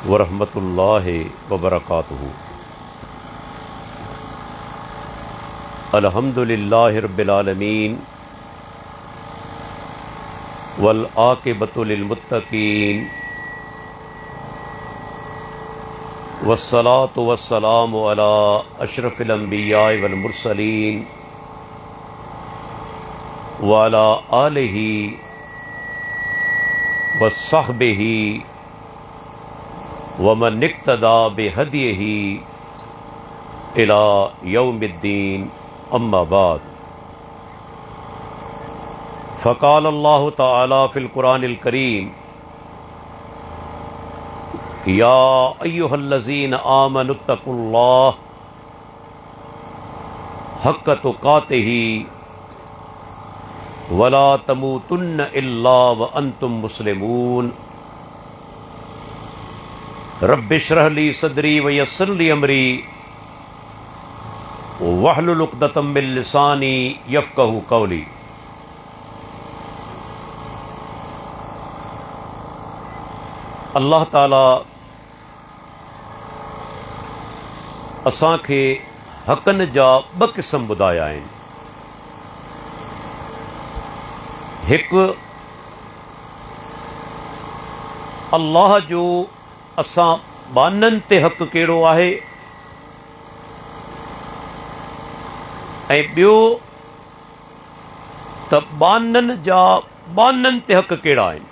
वरहमतुल्लाहि वबरकातुहू। अल्हम्दुलिल्लाहि रब्बिल आलमीन वल आक़िबतु लिल मुत्तक़ीन वस्सलातु वस्सलामु अला अशरफिल अंबिया वल मुरसलीन व अला आलिहि व सहबिही व मन इक्तदा बिहदिही इला यौमिद्दीन। अम्मा बाद, फ़क़ाल अल्लाहु तआला फ़िल क़ुरानिल करीम या अय्युहल्लज़ीन आमनुत्तक़ुल्लाह हक़्क़ तुक़ातिही वला तमूतुन्न इल्ला व अंतुम मुस्लिमून। रब्बिश्रह ली सदरी व यस्सिर ली अमरी वहलुल उक़दतम मिन लिसानी यफ़क़हू क़ौली। अल्लाह ताला असांखे हक़नि जा ॿ क़िस्म ॿुधाया आहिनि। हिकु अल्लाह जो असां बाननि ते हक़ कहिड़ो आहे, ऐं ॿियो त बाननि जा बाननि ते हक़ कहिड़ा आहिनि।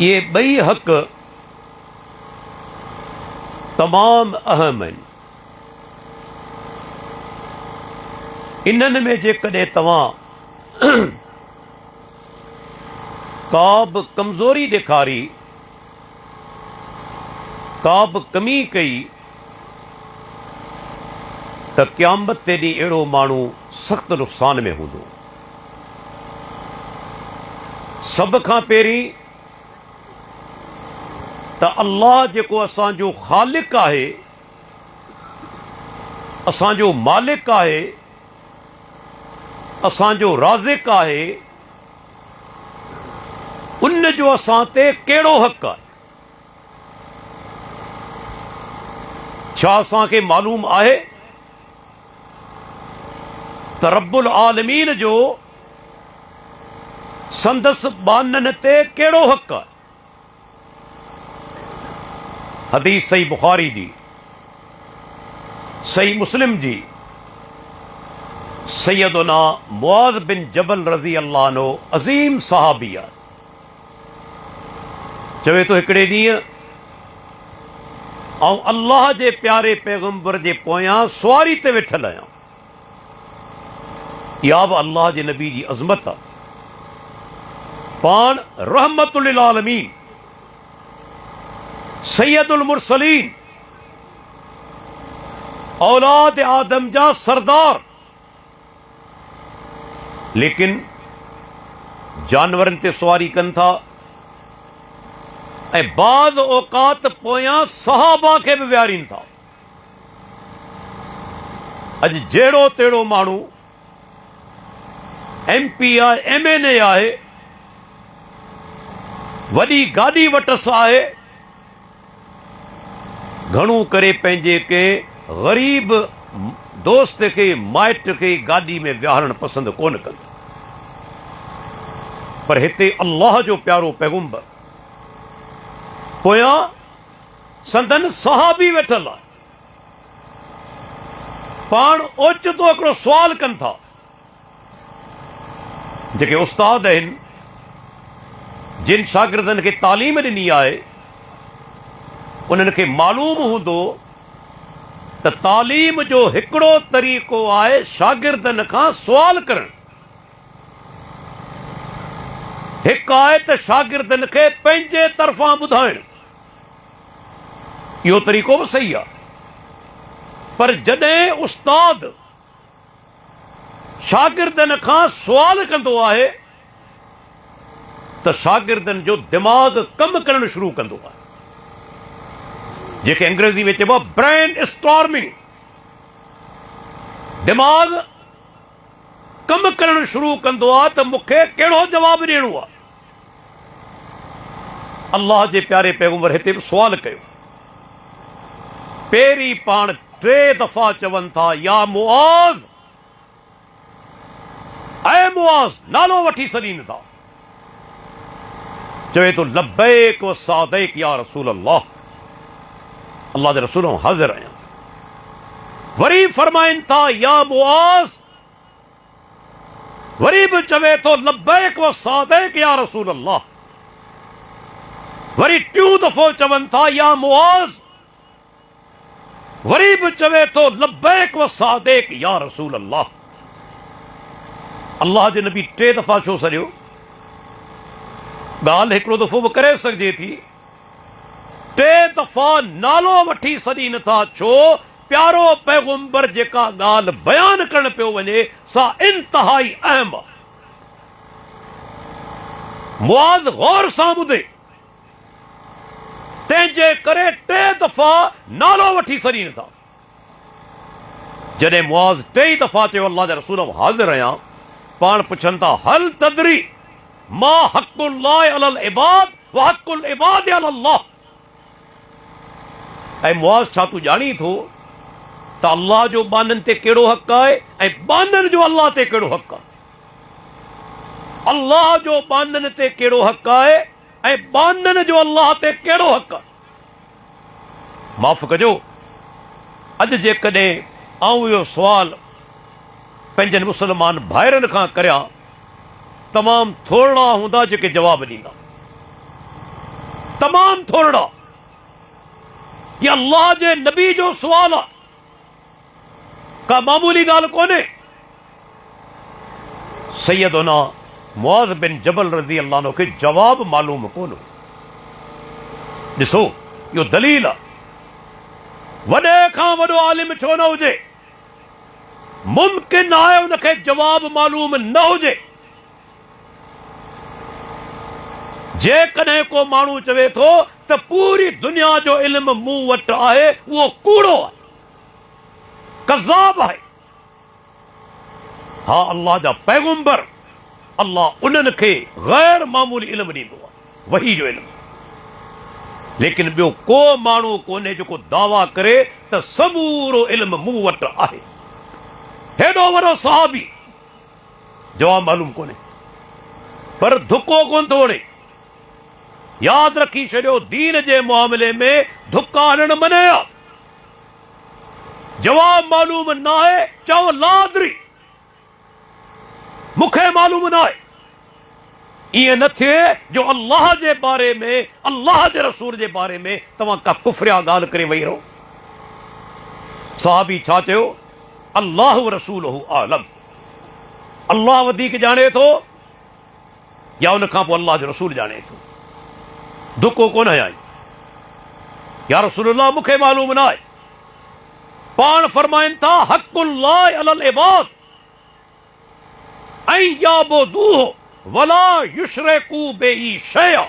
इहे ॿई हक़ तमामु अहम आहिनि। इन्हनि में जेकॾहिं तव्हां का बि कमज़ोरी ॾेखारी, का बि कमी कई, त क़यामत ते ॾींहुं अहिड़ो माण्हू सख़्तु नुक़सान में हूंदो। सभ खां पहिरीं त अल्लाह जेको असांजो ख़ालिक़ आहे, असांजो मालिक आहे, असांजो राज़िक़ आहे, उन जो असां ते कहिड़ो हक़ आहे। छा असांखे मालूम आहे त रब्बुल आलमीन जो संदसि बाननि ते कहिड़ो हक़ आहे। हदीस सही बुखारी जी, सही मुस्लिम जी, सैयदुना मुआज़ बिन जबल रज़ी अल्लाह अन्हु अज़ीम सहाबी आहे। चवे तो हिकिड़े ॾींहुं ऐं अल्लाह जे प्यारे पैगंबर जे पोयां सुवारी ते वेठल आहियां। इहा बि अल्लाह जे नबी जी अज़मत आहे। पाण रहमतुल लिल आलमीन, सैयदुल मुरसलीन, औलाद आदम जा सरदार, लेकिन जानवरनि ते सवारी कनि था ऐं बाद औकात पोयां सहाबा खे बि विहारीनि था। अॼु जहिड़ो तहिड़ो माण्हू MP आहे, MNA आहे, वॾी गाॾी वटसि आहे, घणो करे पंहिंजे के ग़रीब दोस्त खे, माइट खे गाॾी में विहारणु पसंदि कोन कंदो। पर हिते अल्लाह जो प्यारो पैगंबर पोयां संदन सहाबी वेठल आहे। पाण ओचितो हिकिड़ो सुवाल कनि था। जेके उस्ताद आहिनि, जिन शागिर्दनि खे तालीम ॾिनी आहे, उन्हनि खे मालूम हूंदो त तालीम जो हिकिड़ो तरीक़ो आहे शागिर्दनि खां सुवाल करणु। हिकु आहे त शागिर्दनि खे पंहिंजे तरफ़ां ॿुधाइणु, इहो तरीक़ो बि सही आहे। पर जॾहिं उस्ताद शागिर्दनि खां सुवाल कंदो आहे त शागिर्दनि जो दिमाग़ कमु करणु शुरू कंदो आहे, जेके अंग्रेज़ी में चइबो आहे ब्रेन स्टॉर्मिंग। दिमाग़ कमु करणु शुरू कंदो आहे त मूंखे कहिड़ो जवाबु ॾियणो आहे। अल्लाह जे प्यारे पैगंबर हिते बि सुवाल कयो। पहिरीं पाण 3 दफ़ा चवनि था या मुआज़, ऐ मुआज़, नालो वठी छॾीनि था। चवे तो लब्बैक व सादैक या रसूल अल्लाह, अल्लाह जे रसूल हाज़िर आहियां। वरी फरमाइनि था या मुआज़, वरी बि चवे तो लब्बैक व सादैक या रसूल अल्लाह। वरी 2 दफ़ो चवनि था या मुआज़, वरी बि चवे तो लब्बैक व सादैक या रसूल अल्लाह। अल्लाह जे नबी 3 दफ़ा छो सॾियो? ॻाल्हि हिकिड़ो दफ़ो बि करे सघिजे थी, 3 दफ़ा नालो वठी सॾी नथा छो? प्यारो पैगंबर जेका ॻाल्हि बयान करण पियो वञे सा इंतहाई अहम आहे। मुआज़ गौर सां ॿुधे, तंहिंजे करे 3 दफ़ा नालो वठी सॾी नथा। जॾहिं मुआज़ 3 दफ़ा चयो अल्लाह जे रसूल हाज़िर आहियां, पाण पुछनि था हल तदरी मा हक़ुल्लाहि अलल इबाद व हक़ुल इबाद अलल्लाह। ऐं मुआज़, छा तूं ॼाणी थो त अल्लाह जो बाननि ते कहिड़ो हक़ आहे ऐं बाननि जो अल्लाह ते कहिड़ो हक़ आहे? अल्लाह जो बाननि ते कहिड़ो हक़ आहे ऐं बाननि जो अल्लाह ते कहिड़ो हक़ आहे? माफ़ कजो, अॼु जेकॾहिं आऊं इहो सुवाल पंहिंजनि मुस्लमान भाइरनि खां करियां, तमामु थोरा हूंदा जेके जवाब ॾींदा, तमामु थोरा। ये अल्लाह जे नबी जो सुवाल आहे, का मामूली ॻाल्हि कोन्हे। सैयदना मुआज़ बिन जबल रज़ी अल्लाह अन्हु खे जवाब मालूम कोन हो। ॾिसो, इहो दलील आहे, वॾे खां वॾो आलिम छो न हुजे, मुमकिन आहे उनखे जवाब मालूम न हुजे। जेकॾहिं को माण्हू चवे थो त पूरी दुनिया जो इल्म मूं वटि आहे, उहो कूड़ो आहे, कज़ाब आहे। हा, अल्लाह जा पैगंबर, अल्लाह उन्हनि खे गैर मामूली इल्म ॾींदो आहे, वही जो इल्म। लेकिन ॿियो को माण्हू कोन्हे जेको दावा करे त समूरो इल्म मूं वटि आहे। हेॾो वॾो सहाबी, जवाब मालूम कोन्हे, पर धुको कोन थो वणे। यादि रखी छॾियो, दीन जे मामले में धुका हणण मने आहे। जवाब मालूम न आहे, चओ लादरी, मूंखे मालूम न आहे। ईअं न थिए जो अल्लाह जे बारे में, अल्लाह जे रसूल जे बारे में तव्हां का कुफरिया ॻाल्हि करे वेही रहो। साहबी छा चयो? अल्लाह रसूलहु आलम, अल्लाह वधीक ॼाणे थो या उन खां पोइ अल्लाह जो रसूल ॼाणे थो? धुको कोन हयाई, या रसूलुल्लाह मूंखे मालूम न आहे। पाण फरमाइनि था हक़ुल्लाहि अलल इबाद ऐं याबुदूहु वला युशरिकू बिही शैआ।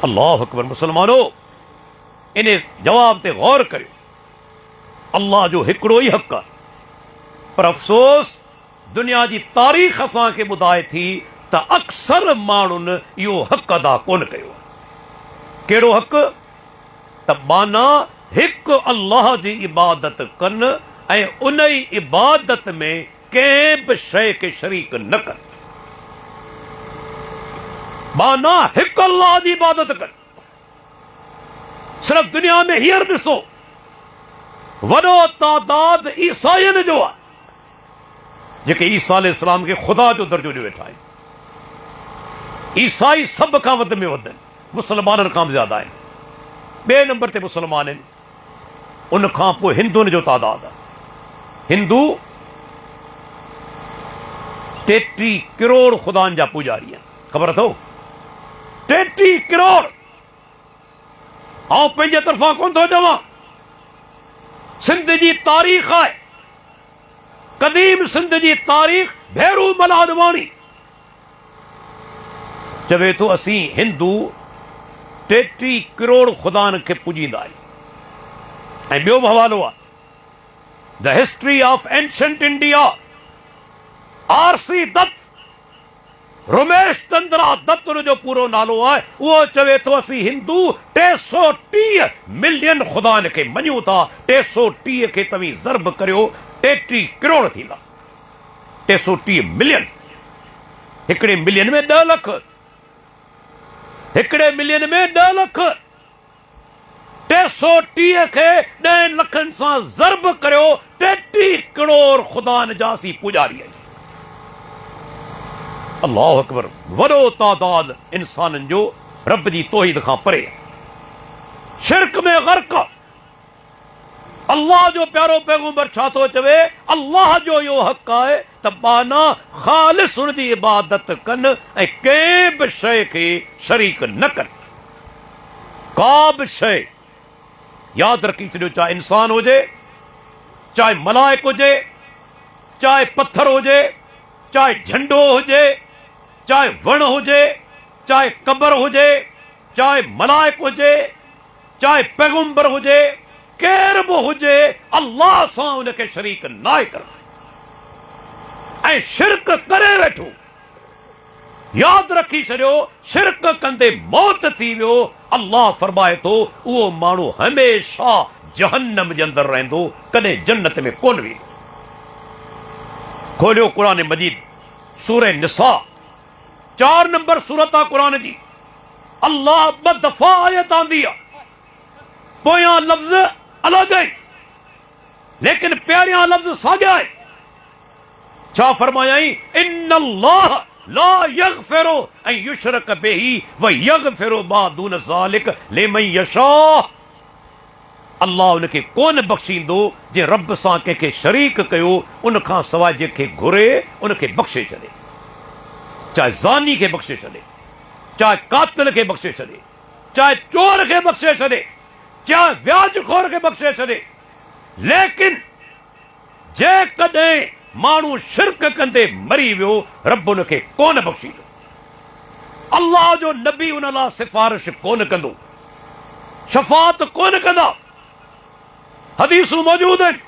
अल्लाहु अकबर। मुसलमानो, इन जवाब ते गौर करियो। अल्लाह जो हिकिड़ो ई हक़ आहे, पर अफ़सोस दुनिया जी तारीख़ असांखे ॿुधाए थी त अक्सर माण्हुनि इहो हक़ अदा कोन कयो। कहिड़ो हक़? त माना हिकु अल्लाह जी इबादत कनि ऐं उन ई इबादत में कंहिं बि शइ खे शरीक न कनि। माना हिकु अल्लाह जी इबादत कनि। सिर्फ़ दुनिया में हींअर ॾिसो, वॾो तादाद ईसाइनि जो आहे, जेके ईसा अलैहिस्सलाम खे ख़ुदा जो दर्जो ॾियो वेठा आहिनि। ईसाई सभ खां वधि में वधि मुस्लमाननि खां बि ज़्यादा आहिनि। ॿिए नंबर ते मुस्लमान आहिनि, उन खां पोइ हिंदुनि जो तादाद आहे। हिंदू 33 करोड़ ख़ुदानि जा पुजारी आहिनि, ख़बर अथव? 33 करोड़। आउं पंहिंजे तरफ़ां कोन थो चवां, सिंध जी तारीख़ आहे, क़दीम सिंध जी तारीख़। भेरू मला अडवाणी चवे थो असीं हिंदू 33 करोड़ ख़ुदानि खे पूजींदा आहियूं। ऐं ॿियो बि हवालो आहे, the history of ancient India, R C Dutt, Ramesh Chand Chandra Dutt जो पूरो नालो आहे उहो चवे थो असीं हिंदू 330 मिलियन ख़ुदा खे मञूं था। 330 खे तव्हीं ज़र्ब करियो 33 करोड़ थींदा। 330 मिलियन, हिकिड़े मिलियन में 10 लख, हिकिड़े मिलियन में 10 लख। 330 खे 10 लखनि सां ज़र्ब करियो 33 करोड़ ख़ुदा जा असीं पुॼारी आहियूं। अल्लाह अकबर। वॾो तादाद इंसाननि जो रब जी तौहीद खां परे, शिरक में गर्क। अल्लाह जो प्यारो पैगंबर छा थो चवे? अल्लाह जो इहो हक़ आहे त बाना ख़ालिस हुन जी इबादत कनि ऐं कंहिं बि शइ खे शरीक न कनि। का बि शइ, यादि रखी छॾियो, चाहे इंसान हुजे, चाहे मलाइक हुजे, चाहे पत्थर हुजे, चाहे झंडो हुजे, चाहे वण हुजे, चाहे कबर हुजे, चाहे मलाइक हुजे, चाहे पैगंबर हुजे, केर बि हुजे, अल्लाह सां उनखे शरीक नाहे करणु ऐं शिरक करे वेठो। यादि रखी छॾियो, शिरक कंदे मौत थी वियो, अल्लाह फरमाए थो उहो माण्हू हमेशा जहन्नम जे अंदरि रहंदो, कॾहिं जन्नत में कोन वेंदो। खोलियो क़ुरान मजीद, सूरह निसा, 4 नंबर सूरत आहे क़ुरान जी। अल्लाह ब दफ़ा आयत आंदी आहे, पोयां लफ़्ज़ अलॻि आहिनि लेकिन पहिरियां लफ़्ज़ साॻिया आहिनि। छा फरमायाई? इन्नल्लाह ला यग़फ़िरु अन युशरक बिही व यग़फ़िरु मा दून ज़ालिक लिमन यशा। अल्लाह उनखे कोन बख़्शींदो जे रब सां कंहिंखे शरीक कयो, उन खां सवाइ जंहिंखे घुरे उनखे बख़्शे छॾे। चाहे ज़ानी खे बख़्शे छॾे, चाहे कातिल खे बख़्शे छॾे, चाहे चोर खे बख़्शे छॾे, चाहे व्याजखोर खे बख़्शे छॾे। लेकिन जेकॾहिं माण्हू शिरक कंदे मरी वियो, रब उनखे कोन बख़्शींदो। अल्लाह जो नबी उन लाइ सिफारिश कोन कंदो, शफ़ाअत कोन कंदा। हदीसूं मौजूद आहिनि।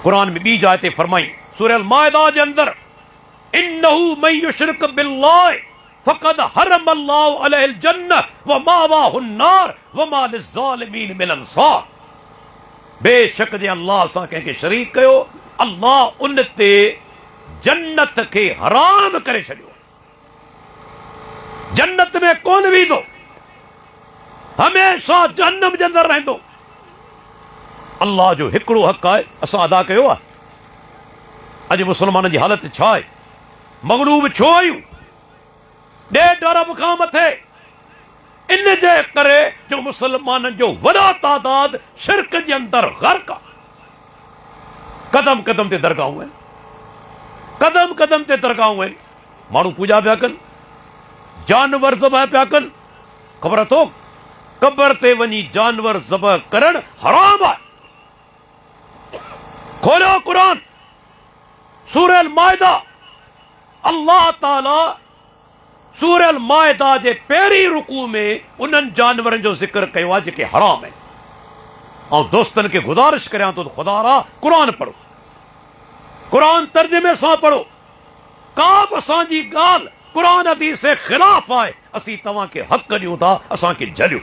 क़ुरान में ॿी जाइ ते फरमाई, सूरह अल माइदा जे अंदरि, इन्नहु मन युशरिक बिल्लाहि फ़क़द हरम अल्लाहु अलैहिल जन्नह व मावाहु अन्नार व मा लिज़्ज़ालिमीन मिन अंसार। बेशक जे अल्लाह सां कंहिंखे शरीक कयो, अल्लाह उन ते जन्नत खे हराम करे छॾियो, जन्नत में कोन वेंदो, हमेशा जहन्नम जे अंदरि रहंदो। अल्लाह जो हिकिड़ो हक़ आहे, असां अदा कयो आहे। अॼु मुस्लमाननि जी हालत छा आहे? मग़लूब छो आहियूं? 1.5 अरब खां मथे। इन जे करे जो मुसलमाननि जो वॾा तादाद शिरक जे अंदरि गर्क आहे। कदम कदम ते दरगाहूं आहिनि, कदम कदम ते दरगाहूं आहिनि। माण्हू पूॼा पिया कनि, जानवर ज़बह पिया कनि। ख़बर अथव कबर ते वञी जानवर ज़बह करणु हराम आहे। खोलियो क़ुरान, सूरह अल माइदा। अल्लाह ताला सूरह अल माइदा जे पहिरीं रुकू में उन्हनि जानवरनि जो ज़िक्र कयो आहे जेके हराम आहिनि। ऐं दोस्तनि खे गुज़ारिश करियां थो त ख़ुदा रा क़ुरान पढ़ो, क़ुरान तर्जुमे सां पढ़ो। का बि असांजी ॻाल्हि क़ुरान हदीस जे ख़िलाफ़ आहे, असीं तव्हांखे हक़ ॾियूं था, असांखे झलियो।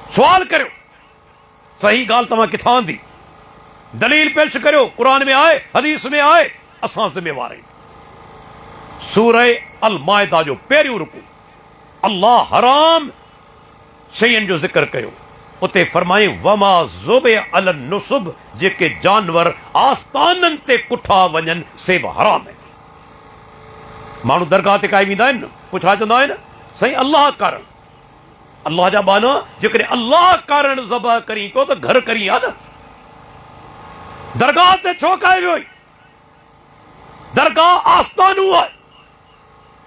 सुवाल करियो, सही ॻाल्हि तव्हां किथां ईंदी? दलील पेश करियो, क़ुरान में आहे, हदीस में आहे, असां ज़िम्मेवार आहियूं। सूरह अल माइदा जो पहिरियों रुकू, अल्लाह हराम शयुनि जो ज़िक्र कयो। उते फरमाई वमा ज़ुबे अल नुसब, जेके जानवर आस्ताननि ते कुठा वञनि से बि हराम आहिनि। माण्हू दरगाह ते काई वेंदा आहिनि, पुछा चवंदा आहिनि साईं अल्लाह कारण। अल्लाह जा बाना जेकॾहिं अल्लाह कारण ज़बह करी पियो त घर करी आहे न। दरगाह ते छो काए वियो? दरगाह आस्तानू आहे,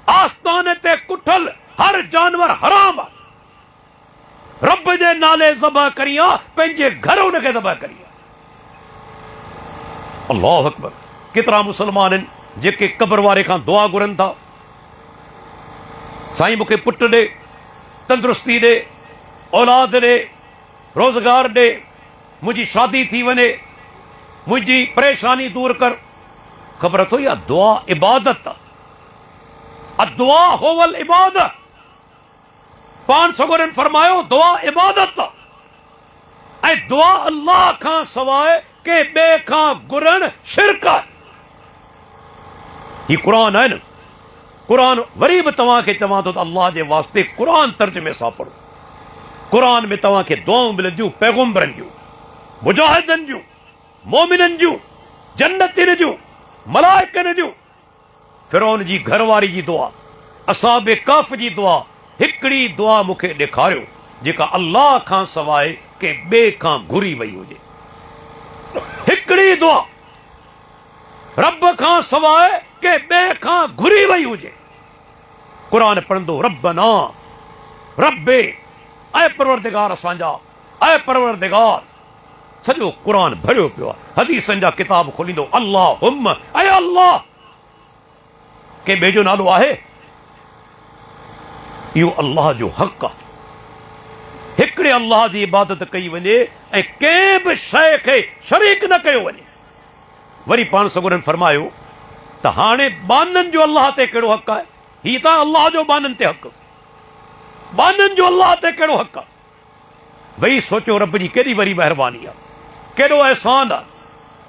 आस्तान ते कुठल हर जानवर हराम आहे। रब जे नाले ज़बह करी आहे, पंहिंजे घर उनखे ज़बह करी आहे। अल्लाहु अकबर। केतिरा मुस्लमान आहिनि जेके कबर वारे खां दुआ घुरनि था, साईं मूंखे पुटु ॾे, तंदुरुस्ती ॾे, औलाद ॾे, रोज़गार ॾे, मुंहिंजी शादी थी वञे, मुंहिंजी परेशानी दूर कर। ख़बर अथव इहा दुआ इबादत आहे। दुआ होवल इबादत। पान सगोरन फरमायो दुआ इबादत ऐं दुआ अल्लाह खां सवाइ के ॿिए खां घुरण शिरक आहे। ही क़ुरान आहे न, क़ुरान वरी बि तव्हांखे चवां थो त अल्लाह जे वास्ते क़ुरान तर्जुमे सां पढ़ो। क़ुरान में तव्हांखे दुआऊं मिलंदियूं पैगम्बरनि जूं, मुजाहिदनि जूं, मोमिननि जूं, जन्नतियुनि जूं, मलाइकनि जूं। फिरौन जी घरवारी जी दुआ, असहाबे कहफ जी दुआ, हिकिड़ी दुआ मूंखे ॾेखारियो जेका अल्लाह खां सवाइ के ॿिए खां घुरी वई हुजे। हिकिड़ी दुआ रब खां सवाइ के ॿिए खां घुरी वई हुजे। क़ुरान पढ़ंदो रब्बना रब्बे, ऐं परवरदिगार असांजा, ऐं परवरदिगार। सॼो क़ुरान भरियो पियो आहे। हदीसनि जा किताब खोलींदो अल्लाहुम्म, ऐं अल्लाह। के ॿिए जो नालो आहे? इहो अल्लाह जो हक़ आहे। हिकिड़े अल्लाह जी इबादत कई वञे ऐं कंहिं बि शइ खे शरीक न कयो वञे। वरी पाण सगोरन फरमायो त हाणे बाननि जो अल्लाह ते कहिड़ो हक़ आहे? ही त अल्लाह जो बाननि ते हक़, बाननि जो अल्लाह ते कहिड़ो हक़ आहे? वही सोचो रब जी केॾी वरी महिरबानी आहे, केॾो अहसान आहे।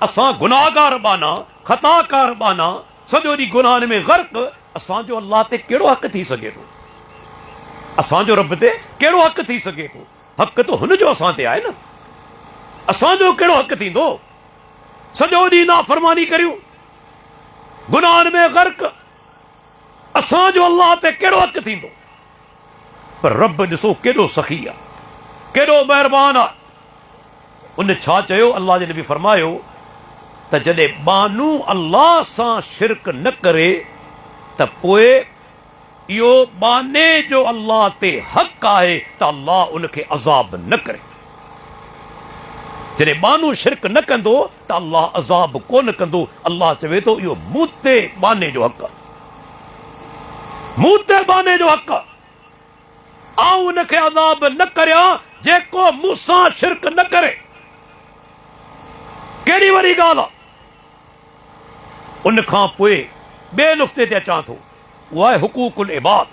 असां गुनाहगार बाना, ख़ताकार बाना, सॼो ॾींहुं गुनाहनि में ग़र्क़, असांजो अल्लाह ते कहिड़ो हक़ थी सघे थो? असांजो रब ते कहिड़ो हक़ थी सघे थो? हक़ त हुनजो असां ते आहे न। असांजो कहिड़ो हक़ थींदो? सॼो ॾींहुं नाफ़रमानी करियूं, गुनाहनि में ग़र्क़, असांजो अल्लाह ते कहिड़ो हक़ थींदो? पर रब ॾिसो केॾो सखी आहे, केॾो महिरबान आहे। उन छा चयो? अल्लाह जे नबी फरमायो त जॾहिं बानू अल्लाह सां शिरक न करे त पोइ इहो बाने जो अल्लाह ते हक़ आहे त अल्लाह उनखे अज़ाब न करे। जॾहिं बानू शिरक न कंदो त अल्लाह अज़ाब कोन कंदो। अल्लाह चवे थो इहो मूं ते बाने जो हक़ आहे, मूं ते बाने जो हक़ आहे। आऊं उनखे अज़ाब न करियां जेको मूंसां शिरक न करे। कहिड़ी वरी ॻाल्हि आहे? उन खां पोइ ॿिए नुक़्ते ते अचां थो, उहा आहे हुकूकुल इबाद।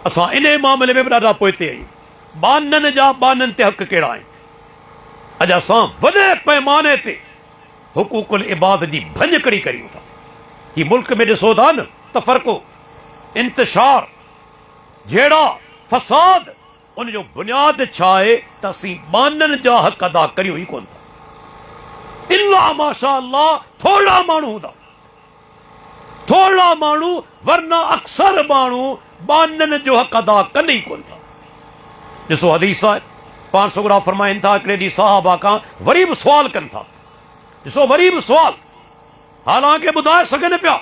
असां इन मामले में बि ॾाढा पोइते आहियूं। बाननि जा बाननि ते हक़ कहिड़ा आहिनि? अॼु असां वॾे पैमाने ते हुकूकुल इबाद जी भञकड़ी करियूं था। ही मुल्क में ॾिसो था न तफ़रक़ो, इंतिशार, जहिड़ा फसाद, उनजो बुनियाद छा आहे त असीं बाननि जा हक़ अदा करियूं ई कोन था। इल्ला माशा अल्लाह थोड़ा माण्हू हूंदा, थोड़ा माण्हू, वरना अक्सर माण्हू बाननि जो हक़ अदा कनि ई कोन था। ॾिसो हदीस आहे, पाण सगुरा फरमाइनि था हिकिड़े ॾींहुं सहाबा खां वरी बि सुवाल कनि था। ॾिसो वरी बि सुवाल, हालांकि ॿुधाए सघनि पिया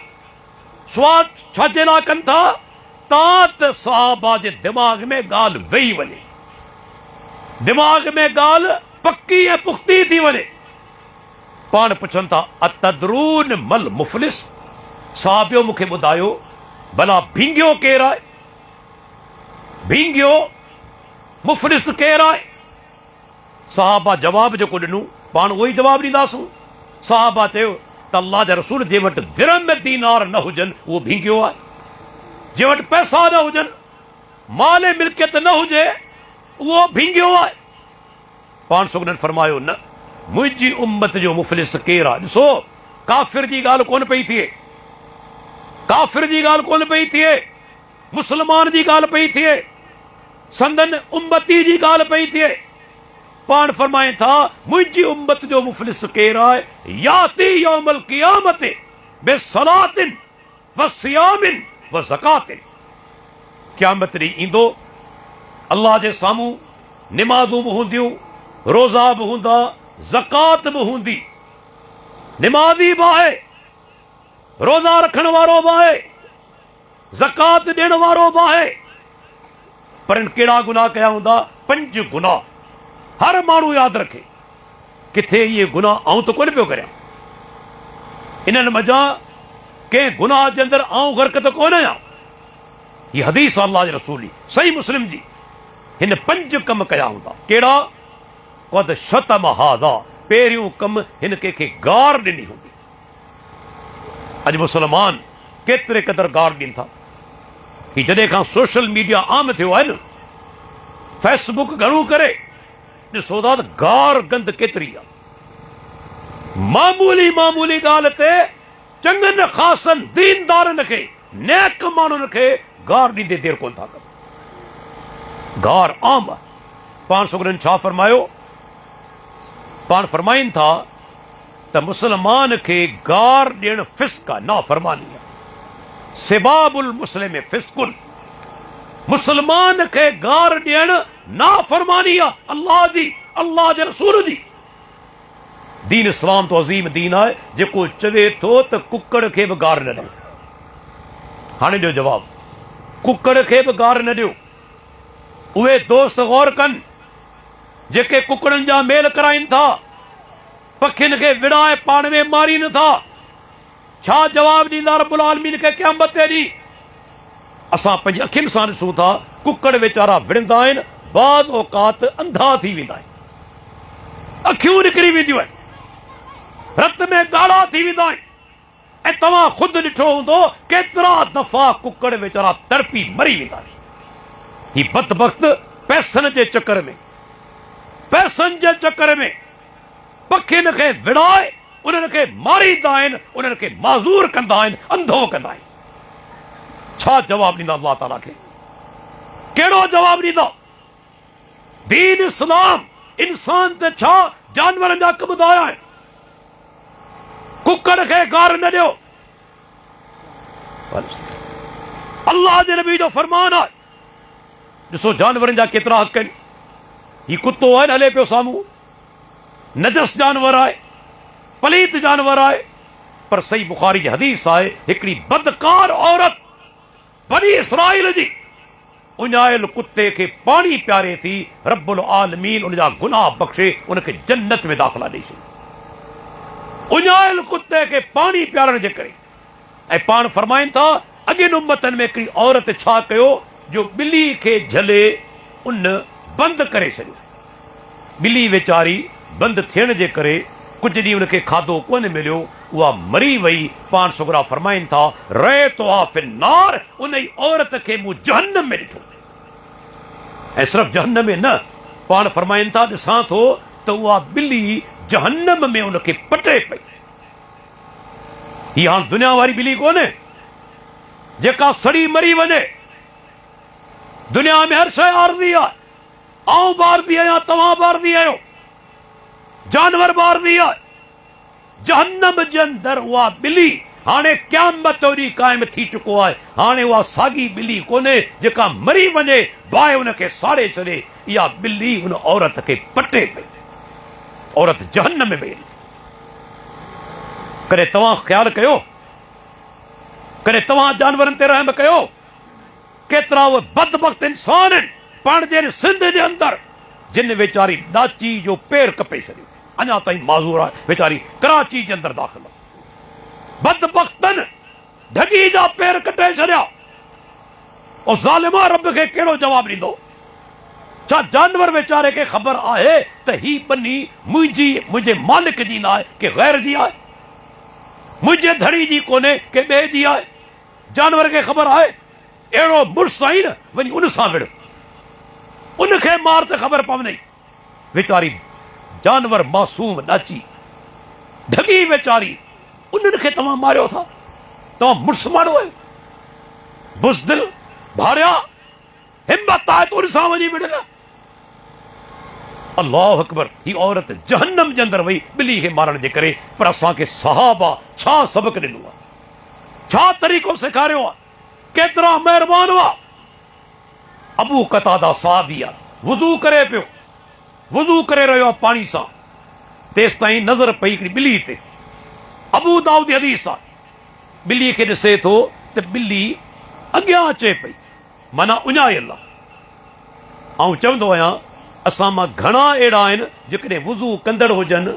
सुवाल छाजे लाइ कनि था, तां त सहाबा जे दिमाग़ में ॻाल्हि वेही वञे, दिमाग़ में ॻाल्हि पकी ऐं पुख़्ती थी वञे। पाण पुछनि था अतदरून मल मुफ़लिस, साहबियो मूंखे ॿुधायो भला भींगियो केरु आहे? भींगियो मुफ़लिस केरु आहे? साहबा जवाब जेको ॾिनो पाण उहो ई जवाबु ॾींदासूं। साहबा चयो त अल्लाह जा रसूल जे वटि दिरहम दीनार न हुजनि उहो भींगियो आहे, जे वटि पैसा न हुजनि, माल मिल्कियत न हुजे, उहो भींगियो आहे। पाण सुगननि फरमायो न, मुंहिंजी उम्मत जो मुफ़लिस केरु आहे? ॾिसो काफ़िर जी ॻाल्हि कोन पई थिए, काफ़िर जी ॻाल्हि कोन पई थिए, मुस्लमान जी ॻाल्हि पई थिए, संदन उम्मती जी ॻाल्हि पई थिए। पाण फरमाइनि था मुंहिंजी उम्मत जो मुफ़लिस केरु आहे? याती यौमल क़ियामत बिसलातिन व सियामिन व ज़कातिन। क़यामत ॾींहुं ईंदो, अल्लाह जे साम्हूं निमाज़ूं बि हूंदियूं, रोज़ा बि हूंदा, ज़कात बि हूंदी। निमाज़ी बि आहे, रोज़ा रखण वारो बि आहे, ज़कात ॾियण वारो बि आहे, पर कहिड़ा गुनाह कया हूंदा? 5 गुनाह। हर माण्हू यादि रखे किथे इहे गुनाह आऊं त कोन पियो करियां, इन्हनि मज़ा कंहिं गुनाह जे अंदरि आऊं ग़र्क़ त कोन आहियां। हीअ हदीस अल्लाह जे रसूल जी, सही मुस्लिम जी। हिन 5 कम कया हूंदा। कहिड़ा? क़द शतम हादा, पहिरियों कम हिन कंहिंखे गार ॾिनी हूंदी। अॼु मुस्लमान केतिरे क़दुरु गार ॾियनि था कि जॾहिं खां सोशल मीडिया आम थियो आहे न, फेसबुक घणो करे ॾिसो था त गार गंद केतिरी आहे। मामूली मामूली ॻाल्हि ते चङनि ख़ासनि दीनदारनि खे, नेक माण्हुनि खे गार ॾींदे देरि कोन था कनि। गार आम आहे। पाण सुगरनि छा फरमायो? पाण फरमाइनि था त मुसलमान खे गार ॾियणु फिस्क आहे, नाफरमानी आहे। सिबाबुल मुस्लिम फिस्कुन, मुसलमान खे गार ॾियणु नाफरमानी आहे अल्लाह जी, अल्लाह जे रसूल जी। दीन इस्लाम तो अज़ीम दीन आहे जेको चवे थो त कुकड़ खे बि गार न ॾियो। हाणे ॾियो जवाब, कुकड़ खे बि गार न ॾियो। उहे दोस्त गौर कनि जेके कुकड़नि जा मेल कराइनि था, पखियुनि खे विड़ाए पाण में मारीनि था। छा जवाब ॾींदा रब्बुल आलमीन खे क़यामत ते ॾींहुं? असां पंहिंजी अखियुनि सां ॾिसूं था कुकड़ वीचारा विड़ंदा आहिनि, बाद औकात अंधा थी वेंदा आहिनि, अखियूं निकिरी वेंदियूं आहिनि, रत में ॻाढ़ा थी वेंदा आहिनि। ऐं तव्हां ख़ुदि ॾिठो हूंदो केतिरा दफ़ा कुकड़ वीचारा तड़पी मरी वेंदा आहिनि। ही बदबख्त पैसनि जे चकर में, पैसनि जे चकर में पखियुनि खे विड़ाए उन्हनि खे मारींदा आहिनि, उन्हनि खे माज़ूर कंदा आहिनि, अंधो कंदा आहिनि। छा जवाब ॾींदा अल्लाह ताला खे? कहिड़ो जवाब ॾींदा? दीन इस्लाम इंसान ते छा जानवरनि जा हक़ ॿुधाया आहिनि। कुकड़ खे गार न ॾियो। अल्लाह जे नबी जो फरमान आहे। ॾिसो जानवरनि जा केतिरा हक़ आहिनि। ही कुत्तो आहे न, हले पियो साम्हूं, नजस जानवर आहे, पलीत जानवर आहे, पर सही बुखारी जी हदीस आहे हिकिड़ी बदकार औरत बनी इसराइल जी उञायल कुत्ते खे पाणी पियारे थी, रब्बुल आलमीन उनजा गुनाह बख़्शे उनखे जन्नत में दाख़िला ॾेई छॾी। उञायल कुत्ते खे पाणी पियारण जे करे। ऐं पाण फरमाइनि था अॻियनि उम्मतनि में हिकिड़ी औरत छा कयो जो ॿिली खे झले उन बंदि करे छॾियो। ॿिली वीचारी बंदि थियण जे करे कुझु ॾींहं उनखे खाधो कोन मिलियो, उहा मरी वई। पाण सुगरा फरमाइनि था रहे तो फिन्नार, उन ई औरत खे मूं जहन्नम में ॾिठो। ऐं सिर्फ़ु जहन्नम में न, पाण फरमाइनि था ॾिसां थो त उहा ॿिली जहन्नम में उनखे पटे पई। हीअ हाणे दुनिया वारी ॿिली कोन्हे जेका सड़ी मरी वञे। दुनिया में हर शइ आरज़ी आहे। आऊं ॿारदी आहियां, तव्हां ॿारदी आहियो, जानवर ॿारदी आहे। जहन्नम जे अंदरि उहा ॿिली हाणे क़यामत ओड़ी क़ाइम थी चुको आहे। हाणे उहा साॻी ॿिली कोन्हे जेका मरी वञे बाहि उनखे साड़े छॾे। इहा ॿिली उन औरत खे पटे पई। औरत जहन्नम में वई। कॾहिं तव्हां ख़्यालु कयो, कॾहिं तव्हां जानवरनि ते रहम कयो? केतिरा उहे बदबख्त इंसान आहिनि पाण जे सिंध जे अंदरि जिन वीचारी ॾाची जो पेर कपे छॾियो, अञा ताईं माज़ूर आहे, वीचारी कराची जे अंदरि दाख़िल। बदबख्तनि ढगी जा पेर कटे छॾिया। ओ ज़ालिमा रब खे कहिड़ो जवाब ॾींदो? छा जानवर वीचारे खे ख़बर आहे त ही बनी मुंहिंजे मालिक जी न आहे के गैर जी आहे, मुंहिंजे धड़ी जी कोन्हे के ॿिए जी आहे? जानवर खे ख़बर आहे अहिड़ो मुड़ुसु आई न वञी उन सां विड़, उनखे मार त ख़बर पवंदी। वीचारी जानवर मासूम ॾाची ढगी वीचारी, उन्हनि खे तव्हां मारियो था। तव्हां मुड़ुसु माण्हू आहियो, बुज़दिल भारिया, हिम्मत आहे त उन सां वञी विड़ न। अल्लाह अकबर। ही औरत जहन्नम जे अंदरि वई ॿिली खे मारण जे करे। पर असांखे सहाबा छा सबक़ ॾिनो आहे, छा तरीक़ो सेखारियो आहे, केतिरा महिरबान हुआ। अबू कतादा साहबी आहे, वुज़ू करे पियो, वुज़ू करे रहियो आहे पाणी सां, तेसि ताईं नज़र पई हिकिड़ी ॿिली ते। अबू दाऊद जी हदीस आहे, ॿिली खे ॾिसे थो त ॿिली अॻियां अचे पई, माना उञायल आहे। ऐं चवंदो आहियां असां मां घणा अहिड़ा आहिनि जेकॾहिं वुज़ू कंदड़ हुजनि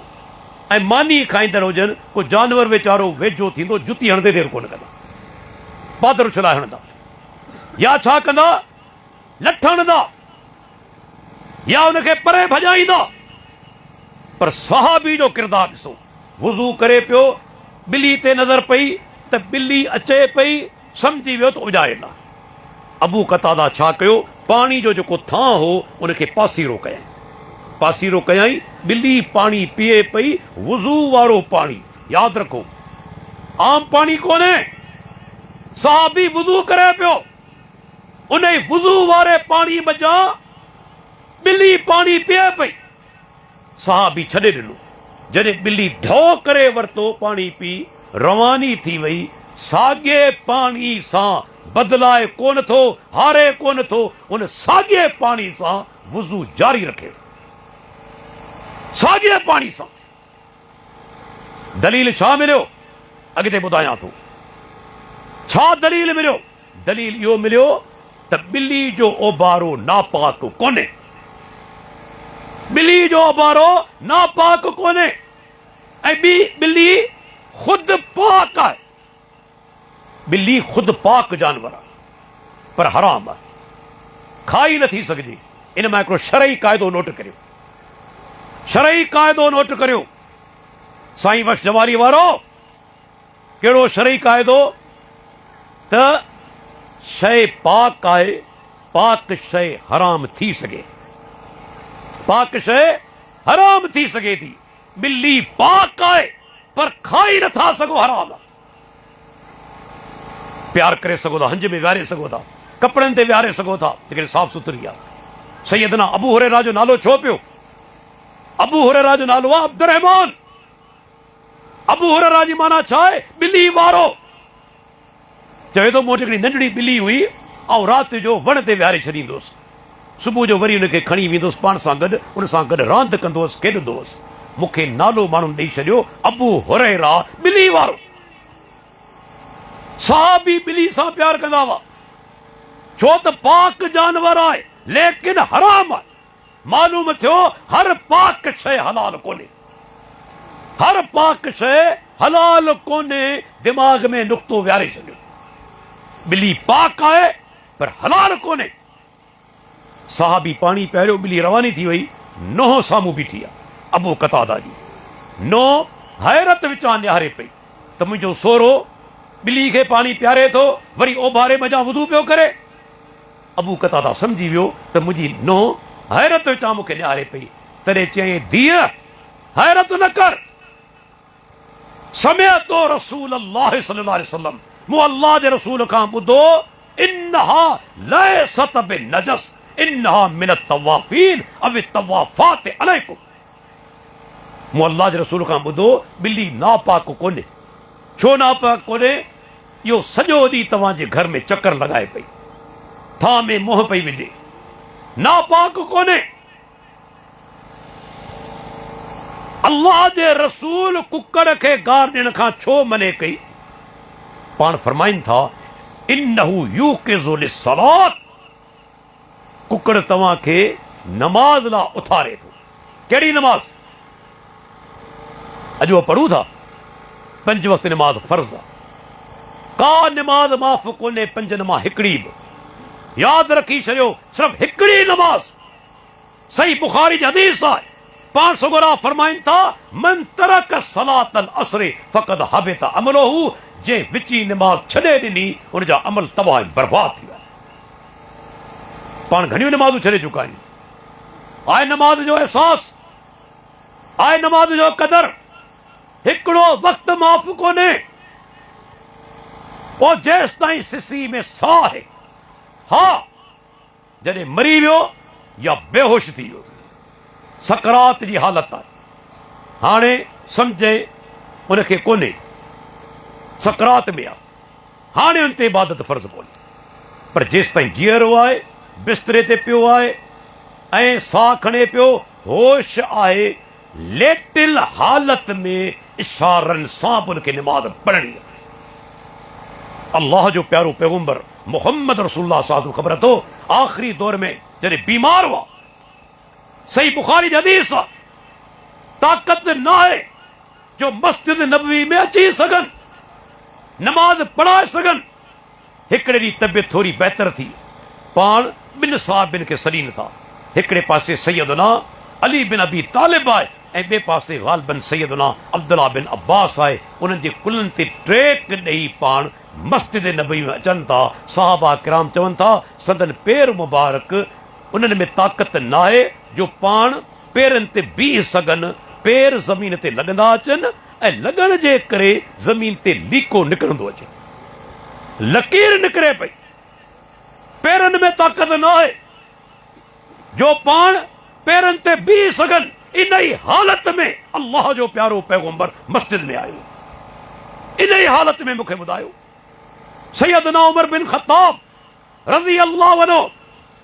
ऐं मानी खाईंदड़ हुजनि, को जानवर वीचारो वेझो थींदो जुती हणंदे देरि कोन कंदा, पादर छलाए हणंदा, या छा कंदा लठ हणंदा, या उनखे परे भॼाईंदा। पर सहाबी जो किरदारु ॾिसो, वुज़ू करे पियो, ॿिली ते नज़र पई त त ॿिली अचे पई, सम्झी वियो त उॼाए न। अबू कतादा छा कयो, पाणी जो जेको थां हो उनखे पासीरो कयईं। पासीरो कयईं, ॿिली पाणी पीए पई, वुज़ू वारो पाणी। यादि रखो, आम पाणी कोन्हे, सहाबी वुज़ू करे पियो, उन वुज़ू वारे पाणी मज़ा ॿिली पाणी पीए पई। सहाबी छॾे ॾिनो। जॾहिं ॿिली ढो करे वरितो, पाणी पी रवानी थी वई, साॻिए पाणी सां बदलाए कोन थो, हारे कोन थो, उन साॻिए पाणी सां वुज़ू जारी रखे, साॻिए पाणी सां। दलील छा मिलियो, अॻिते ॿुधायां थो। छा दलील मिलियो? दलील इहो मिलियो त ॿिली जो ओबारो नापाक कोन्हे। ॿिली जो ओबारो नापाक कोन्हे, ऐं ॿी ॿिली ख़ुदि पाक आहे। ॿिली ख़ुदि पाक जानवर आहे, पर हराम आहे, खाई नथी सघिजे। इन मां हिकिड़ो शरई क़ाइदो नोट करियो, शरई क़ाइदो नोट करियो। साईं बख्श जवारी वारो, कहिड़ो शरई क़ाइदो? त शइ पाक आहे, पाक शइ हराम थी सघे, पाक शइ हराम थी सघे थी। ॿिली पाक आहे, पर खाई नथा सघो, हराम आहे। प्यार करे सघो था, हंज में विहारे सघो था, कपिड़नि ते विहारे सघो था, लेकिन साफ़ सुथरी आहे। सैयदना अबू हुरैरा जो नालो छो पियो? अबू हुरैरा जो नालो आहे अब्दुर्रहमान। अबू हुरैरा जी माना छा आहे? ॿिली वारो। चवे थो, मूं वटि हिकिड़ी नंढड़ी ॿिली हुई, ऐं राति जो वण ते विहारे छॾींदुसि, सुबुह जो वरी हुनखे खणी वेंदुसि पाण सां गॾु, उन सां गॾु रांदि कंदो हुअसि, खेॾंदो हुअसि। मूंखे नालो माण्हुनि ॾेई छॾियो, अबू हुरैरा, ॿिली वारो। सहाबी ॿिली सां प्यार कंदा हुआ, छो त पाक जानवर आहे, लेकिन हराम आहे। मालूम थियो हर पाक शइ हलाल कोन्हे, हर पाक शइ हलाल कोन्हे। दिमाग़ में नुक़्तो विहारे छॾियो, ॿिली पाक आहे पर हलाल कोन्हे। सहाबी पाणी पहिरियों, ॿिली रवानी थी वई, नोह साम्हूं बीठी आहे अबू कतादा जी। नोह हैरत विचां निहारे पई त मुंहिंजो सोरो ॿिली खे पाणी पियारे थो, वरी ओभारे मज़ा वुज़ू पियो करे। अबू कतादा सम्झी वियो त मुंहिंजी नोह हैरत विचां मूंखे निहारे पई। तॾहिं चयईं, धीअ हैरत न कर, समिअतो रसूल अल्लाह सल्लल्लाहु अलैहि वसल्लम, मूं अल्लाह जे रसूल खां ॿुधो, इन्नहा लैसत बिनजस इन्नहा मिन तवाफीन अव तवाफात अलैकुम। मूं अल्लाह जे रसूल खां ॿुधो, ॿिली नापाक कोन्हे। छो नापाक कोन्हे? इहो सॼो ॾींहुं तव्हांजे घर में चकर लॻाए पई, थां में मोह पई विझे, नापाक कोन्हे। अल्लाह जे रसूल कुकड़ खे गार ॾियण खां छो मने कई? पाण फरमाइनि था, इन्नहु यूक़िज़ु लिस्सलात, कुकड़ तव्हांखे नमाज लाइ उथारे थो। कहिड़ी नमाज? अॼु पढ़ूं था, 5 वक़्त नमाज फर्ज़ आहे, का नमाज माफ़ कोन्हे 5 मां हिकिड़ी बि। यादि रखी छॾियो, सिर्फ़ हिकिड़ी नमाज। सही बुखारी जी हदीस आहे, पाण सुगरा फरमाइनि था, मन तरक सलातल असर फ़क़द हबित अमलुहु, जे विची नमाज छॾे ॾिनी उनजा अमल तबाह बर्बाद थी विया। पाण घणियूं नमाज़ूं छॾे चुका आहियूं। आहे नमाज जो एहसास, आहे नमाज जो क़दर। हिकिड़ो वक़्त माफ़ कोन्हे, पोइ जेसि ताईं सिसी में साह आहे। हा, जॾहिं मरी वियो या बेहोश थी वियो, सकरात जी हालत आहे, हाणे सम्झे उनखे कोन्हे, सकरात में आहे, हाणे उन ते इबादत फर्ज़ कोन्हे। पर जेसि ताईं जीअरो आहे, बिस्तरे ते पियो आहे ऐं साह खणे पियो, होश आहे, लेटिल हालत में इशारनि सां बि उनखे निमाज़ पढ़णी आहे। अल्लाह जो प्यारो पैगंबर मोहम्मद रसूलुल्लाह साहब ख़बर अथो, आख़िरी दौर में जॾहिं बीमार हुआ, सही बुखारी जी हदीस आहे, ताक़त न आहे जो मस्जिद नबवी में अची सघनि, नमाज पढ़ाए सघनि। हिकिड़े ॾींहुं तबियत थोरी बहितर थी, पाण 2 साहिबनि खे सॾीनि था। हिकिड़े पासे सैयदना अली बिन अबी तालिब आहे, ऐं ॿिए पासे ग़ालिबन सैयदना अब्दुल्ला बिन अब्बास आहे, उन्हनि जे कुलनि ते ट्रेक ॾेई पाण मस्जिद नबी में अचनि था। सहाबा किराम चवनि था संदन पेर मुबारक उन्हनि में ताक़त न आहे जो पाण पेरनि ते बीह सघनि, पेर ज़मीन ते लॻंदा अचनि ऐं लॻण जे करे ज़मीन ते लीको निकिरंदो अचे, लकीर निकिरे पई, पेरनि में ताक़त न आहे जो पाण पेरनि ते बीह सघनि। इन ई हालत में अल्लाह जो प्यारो पैगंबर मस्जिद में आयो। इन ई हालत में मूंखे ॿुधायो सैयदना उमर बिन ख़त्ताब रज़ी अल्लाह वनो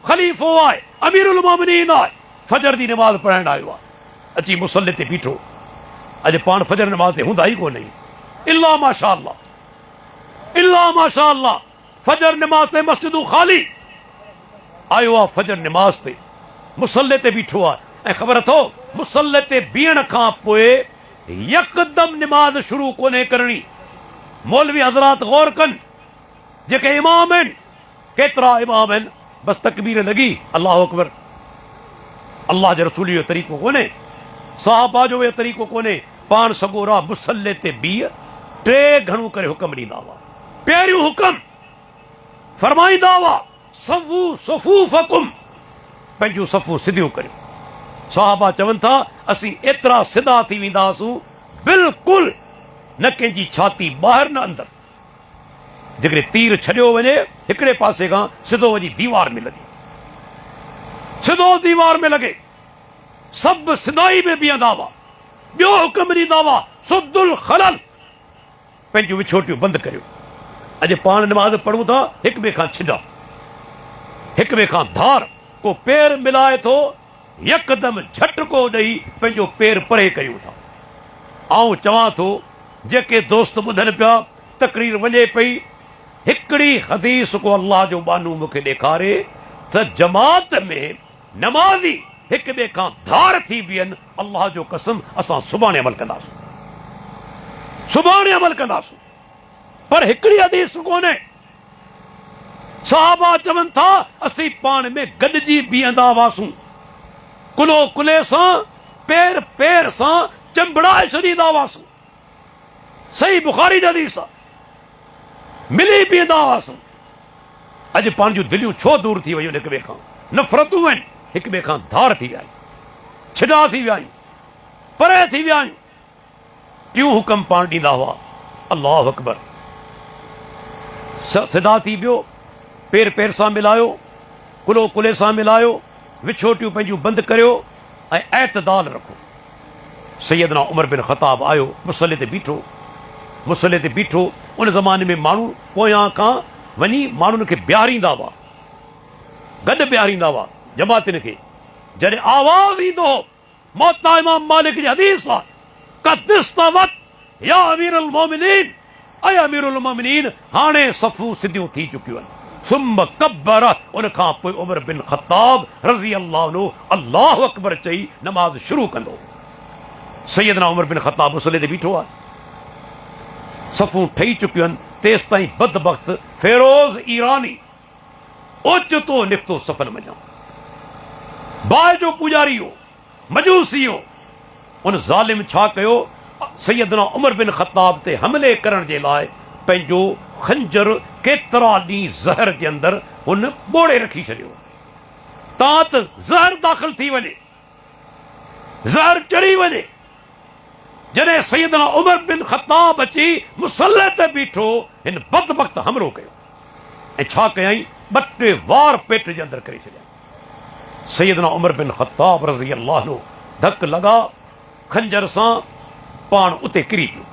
ख़लीफ़ो आहे, अमीरुल मोमिनीन आहे, फजर जी नमाज़ पढ़ण आयो आहे, अची मुसल्ले ते बीठो। अॼु पाण फजर नमाज़ ते हूंदा ई कोन इल्ला माशा अल्लाह, इल्ला माशा अल्लाह। फजर नमाज़ ते मस्जिदूं ख़ाली, आयो आहे फजर नमाज़ ते मुसल्ले ते बीठो आहे ऐं ख़बर अथव मुसल्ले ते बीहण खां पोइ यकदम नमाज़ शुरू कोन्हे करणी। मौलवी हज़रात गौर कनि, जेके इमाम आहिनि, केतिरा इमाम आहिनि, बसि तकबीर लॻी अल्लाहु अकबर। अल्लाह जे रसूल जो तरीक़ो कोन्हे, सहाबा जो इहो तरीक़ो कोन्हे। पाण सगोरा मुसल्ले ते बीह टे घणो करे हुकम ॾींदा हुआ। पहिरियों हुकम फरमाईंदा हुआ सफ़ू सफ़ूफ़कुम, पंहिंजूं सफ़ूं सिधियूं करियो। सहाबा चवनि था असीं एतिरा सिधा थी वेंदासीं बिल्कुलु न कंहिंजी छाती ॿाहिरि न अंदरि, जेकॾहिं तीर छॾियो वञे हिकिड़े पासे खां सिधो वञी दीवार में लॻे, सिधो दीवार में लॻे। सभु सिधाई में बीहंदा हुआ। ॿियो हुकम ॾींदा हुआ सुद्दुल खलल, पंहिंजूं विछोटियूं बंदि करियो। अॼु पाण नमाज़ पढ़ूं था हिक ॿिए खां छिॾा, हिक ॿिए खां धार, को पेर मिलाए थो यकदम झटको ॾेई पंहिंजो पेर परे कयूं था। आऊं चवां थो जेके दोस्त ॿुधनि पिया, तकरीर वञे पई, हिकिड़ी हदीस को अल्लाह जो बानू मूंखे ॾेखारे त जमात में नमाज़ी हिक ॿिए खां धार थी बीहनि, अल्लाह जो कसम असां सुभाणे अमल कंदासीं, सुभाणे अमल कंदासीं। पर हिकिड़ी हदीस कोन्हे। सहाबा चवनि था असीं पाण में गॾिजी बीहंदा हुआसीं, कुलो कुले सां, पेर पेर सां चंबड़ाए छॾींदा हुआसीं। सही बुखारी जी हदीस आहे, मिली बीहंदा हुआसीं। अॼु पाण जूं दिलियूं छो दूर थी वयूं हिक ॿिए खां, नफ़रतूं आहिनि, हिक ॿिए खां धार थी विया आहियूं, छिॾा थी विया आहियूं, परे थी विया आहियूं। टियों हुकम पाण ॾींदा हुआ अल्लाहु अकबर, सिधा थी वियो, पेर पेर सां मिलायो, कुलो कुले सां मिलायो, विछोटियूं पंहिंजूं बंदि करियो ऐं एतदाल रखो। सैयदना उमर बिन ख़त्ताब आयो, मुसल्ले ते बीठो, मुसल्ले ते बीठो। उन ज़माने में माण्हू पोयां खां वञी माण्हुनि खे बिहारींदा हुआ, गॾु बिहारींदा हुआ जमातियुनि खे। जॾहिं आवाज़ ईंदो हो, मौता इमाम मालिक जी हदीस आहे, क़दिस्तवत या अमीरुल मोमिनीन, ऐं अमीरुल मोमिनीन हाणे सफ़ूं सिधियूं थी चुकियूं आहिनि। सुम्म कब्बर, उन खां पोइ उमर बिन ख़त्ताब रज़ी अल्लाह अन्हु अल्लाहु अकबर चई नमाज़ शुरू कंदो। सैयदना उमर बिन ख़त्ताब मुसल्ले ते बीठो आहे, सफ़ूं ठही चुकियूं आहिनि। तेसि ताईं बदबख़्त फेरोज़ ईरानी ओचितो निकितो सफ़न मञा, बाहि जो पुॼारी हो, मजूसी हो। उन ज़ालिम छा कयो, सैयदना उमर बिन ख़त्ताब ते हमले करण जे लाइ पंहिंजो खंजर केतिरा ॾींहं ज़हर जे अंदरि हुन ॿोड़े रखी छॾियो, तां त ज़हर दाख़िल थी वञे, ज़हर चढ़ी वञे। जॾहिं सैयदना उमर बिन ख़त्ताब अची मुसल्ले ते बीठो, हिन बदबख़्त हमलो कयो ऐं छा कयईं, 2 वार पेट जे अंदरि करे छॾिया। सैयदना उमर बिन ख़त्ताब रज़ी अल्लाह अन्हु धक लॻा, खंजर सां पाण उते किरी पियो।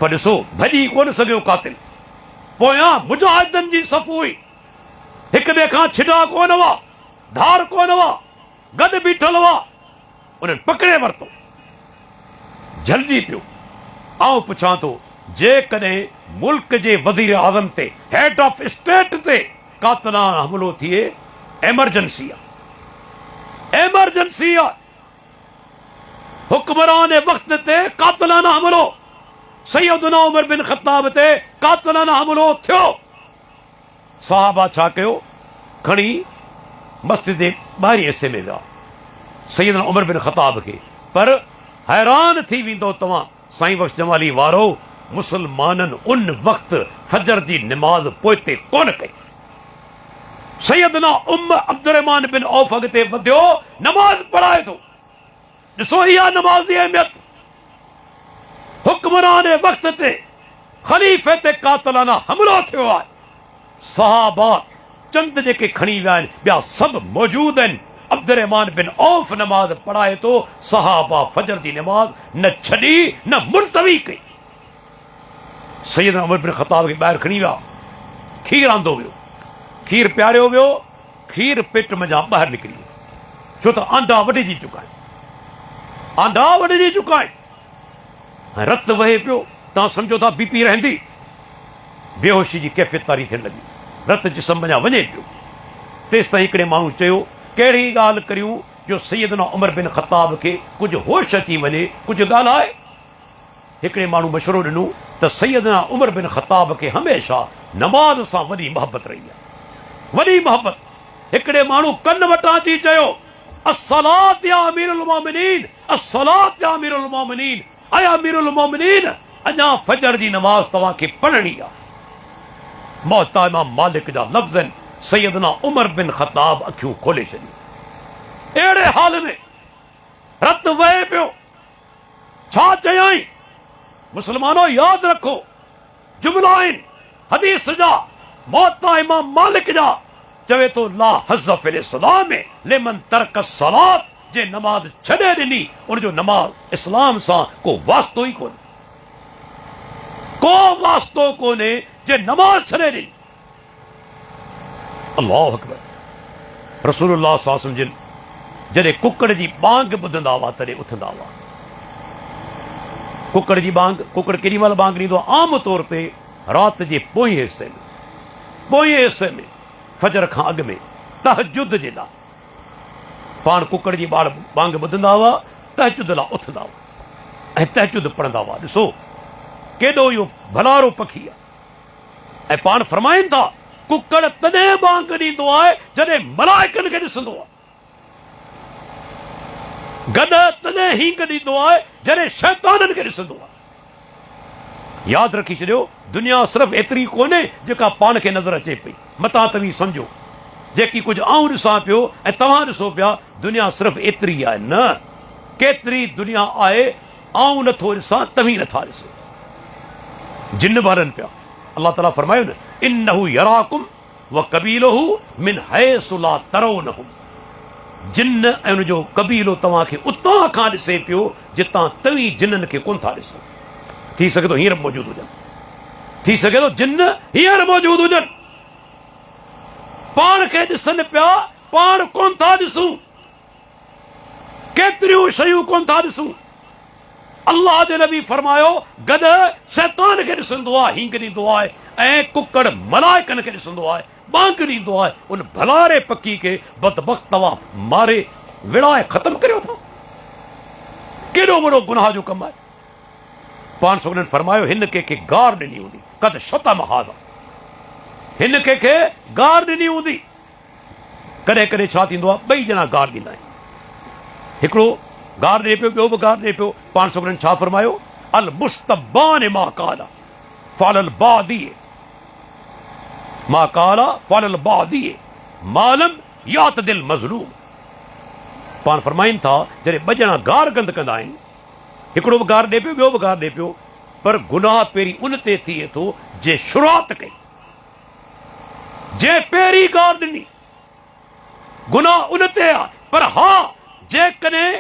पर ॾिसो भॼी कोन सघियो कातिल, पोयां मुजाहिदनि जी सफ़ हुई, हिक ॿिए खां छिॾा कोन हुआ, धार कोन हुआ, गॾु बीठल हुआ। उन्हनि पकिड़े वरितो, झलिजी पियो। आउं पुछां थो, जेकॾहिं मुल्क जे वज़ीर आज़म ते, हेड ऑफ स्टेट ते कातिलाना हमलो थिए, एमरजेंसी आहे, एमरजेंसी आहे। हुक्मरान वक़्त ते कातिलाना हमलो, सैयदना उमर बिन ख़त्ताब ते कातिलाना हमलो थियो। सहाबा छा कयो, खणी मस्जिद जे ॿाहिरीं हिसे में विया, सैयदना उमर बिन ख़त्ताब खे पर हैरान थी वेंदो तव्हां साईं बख्श जमाली वारो मुसलमाननि उन वक़्त फजर जी निमाज़ पोइते कोन कई। सैयदना अब्दुर्रहमान बिन औफ अॻिते वधियो, नमाज़ पढ़ाए थो। ॾिसो इहा नमाज़ जी अहमियत। हुक्मरान वक़्त ते ख़लीफ़े ते कातलाना हमलो थियो आहे। सहाबा चंद जेके खणी विया आहिनि ॿिया सभु मौजूद आहिनि। अब्दुर्रहमान बिन औफ नमाज़ पढ़ाए थो। सहाबा फजर जी नमाज़ न छॾी न मुल्तवी कई। सैयदना उमर बिन ख़त्ताब खे ॿाहिरि खणी विया, खीर आंदो वियो, खीर पियारियो वियो, खीर पेट में ॿाहिरि निकिरी वियो, छो त आंडा वढिजी चुका आहिनि, आंडा वढिजी चुका आहिनि। रत वहे पियो, तव्हां सम्झो था बीपी रहंदी, बेहोशी जी कैफ़ियत तारी थियण लॻी, रत जिस्म वञा वञे पियो। तेसि ताईं हिकिड़े माण्हू चयो कहिड़ी ॻाल्हि करियूं जो सैयदना उमर बिन ख़त्ताब खे कुझु होश अची वञे, कुझु ॻाल्हाए। हिकिड़े माण्हू मशवरो ॾिनो त सैयदना उमर बिन ख़त्ताब खे हमेशह नमाज़ सां वॾी मोहबत रही आहे, वॾी मोहबत। हिकिड़े माण्हू कन वटां अची चयो अस्सलात या अमीरुल मोमिनीन, अस्सलात या अमीरुल मोमिनीन, अया अमीरुल मोमिनीन, अञा फजर जी नमाज़ तव्हांखे पढ़णी आहे। मौता इमाम मालिक जा लफ़्ज़ आहिनि, सैयदना उमर बिन ख़त्ताब अखियूं खोले छॾियूं। अहिड़े हाल में रत वहे पियो, छा चयाई? मुसलमानो यादि रखो, जुमला आहिनि हदीस जा, मौता इमाम मालिक जा। चवे तो ला हज़्ज़ फिल इस्लाम लिमन तरक सलात, जे नमाज छॾे ॾिनी उनजो नमाज इस्लाम सां को वास्तो ई कोन्हे, को वास्तो कोन्हे जे नमाज छॾे ॾिनी। अल्लाहु अकबर। रसूलुल्लाह सल्लल्लाहु अलैहि वसल्लम जॾहिं कुकड़ जी बांग ॿुधंदा हुआ तॾहिं उथंदा हुआ। कुकड़ जी बांग, कुकड़ केॾी महिल बांग ॾींदो आहे? आम तौर ते राति जे पोएं हिसे में, पोएं हिसे में फजर खां अॻु में तहजुद जे लाइ पाण कुकड़ जी बांग ॿुधंदा हुआ, तहजुद लाइ उथंदा हुआ ऐं तहजुद पढ़ंदा हुआ। ॾिसो केॾो इहो भलारो पखी आहे। ऐं पाण फरमाइनि था कुकड़ तॾहिं बांग ॾींदो आहे जॾहिं मलाइकनि खे ॾिसंदो आहे, गॾ तॾहिं हींग ॾींदो आहे जॾहिं शैताननि खे ॾिसंदो आहे। यादि रखी छॾियो, दुनिया सिर्फ़ु एतिरी कोन्हे जेका पाण खे नज़र अचे पई। मतां तव्हीं सम्झो, जेकी कुझु आऊं ॾिसां पियो ऐं तव्हां ॾिसो पिया, दुनिया सिर्फ़ु एतिरी आहे न, केतिरी दुनिया आहे आऊं नथो ॾिसां, तव्हीं नथा ॾिसो। जिन वारनि पिया, अलाह ताला फरमायो न इन्नहु यराकुम व कबीलहु मिन हैसु ला तरौनहुम। जिन ऐं उनजो कबीलो तव्हांखे उतां खां ॾिसे पियो जितां तव्हीं जिननि खे कोन था ॾिसो। थी सघे थो हींअर मौजूदु हुजनि, थी सघे थो जिन हींअर मौजूदु हुजनि, पाण खे ॾिसनि पिया, पाण कोन था ॾिसूं, केतिरियूं शयूं कोन था ॾिसूं। अल्लाह जे नबी फरमायो गॾ शैतान खे ॾिसंदो आहे, हींग ॾींदो आहे, ऐं कुकड़ मलाइकनि खे ॾिसंदो आहे, बांग ॾींदो आहे। उन भलारे पखी खे बदबख्त तव्हां मारे विड़ाए ख़तमु करियो था। केॾो वॾो गुनाह जो कमु आहे। पाण सभिनीनि फरमायो हिन कंहिंखे गार ॾिनी हूंदी, कद शतम हाज़ा, हिन कंहिंखे गार ॾिनी हूंदी। कॾहिं कॾहिं छा थींदो आहे, ॿई ॼणा गार ॾींदा आहिनि, हिकिड़ो गार ॾिए पियो, ॿियो बि गार ॾिए पियो। पाण सभिनीनि छा फरमायो? अल मुस्तबान मा काला फलल बादिए, मा काला फलल बादिए मालम यात दिल मज़लूम। पाण फरमाइनि था जॾहिं ॿ ॼणा गार गंद कंदा आहिनि, हिकिड़ो बि गार ॾिए पियो, ॿियो बि गार ॾिए पियो, पर गुनाह पहिरीं उन ते थिए थो जे शुरूआत कई, जे पहिरीं गार ॾिनी, गुनाह उन ते आहे। पर हा जेकॾहिं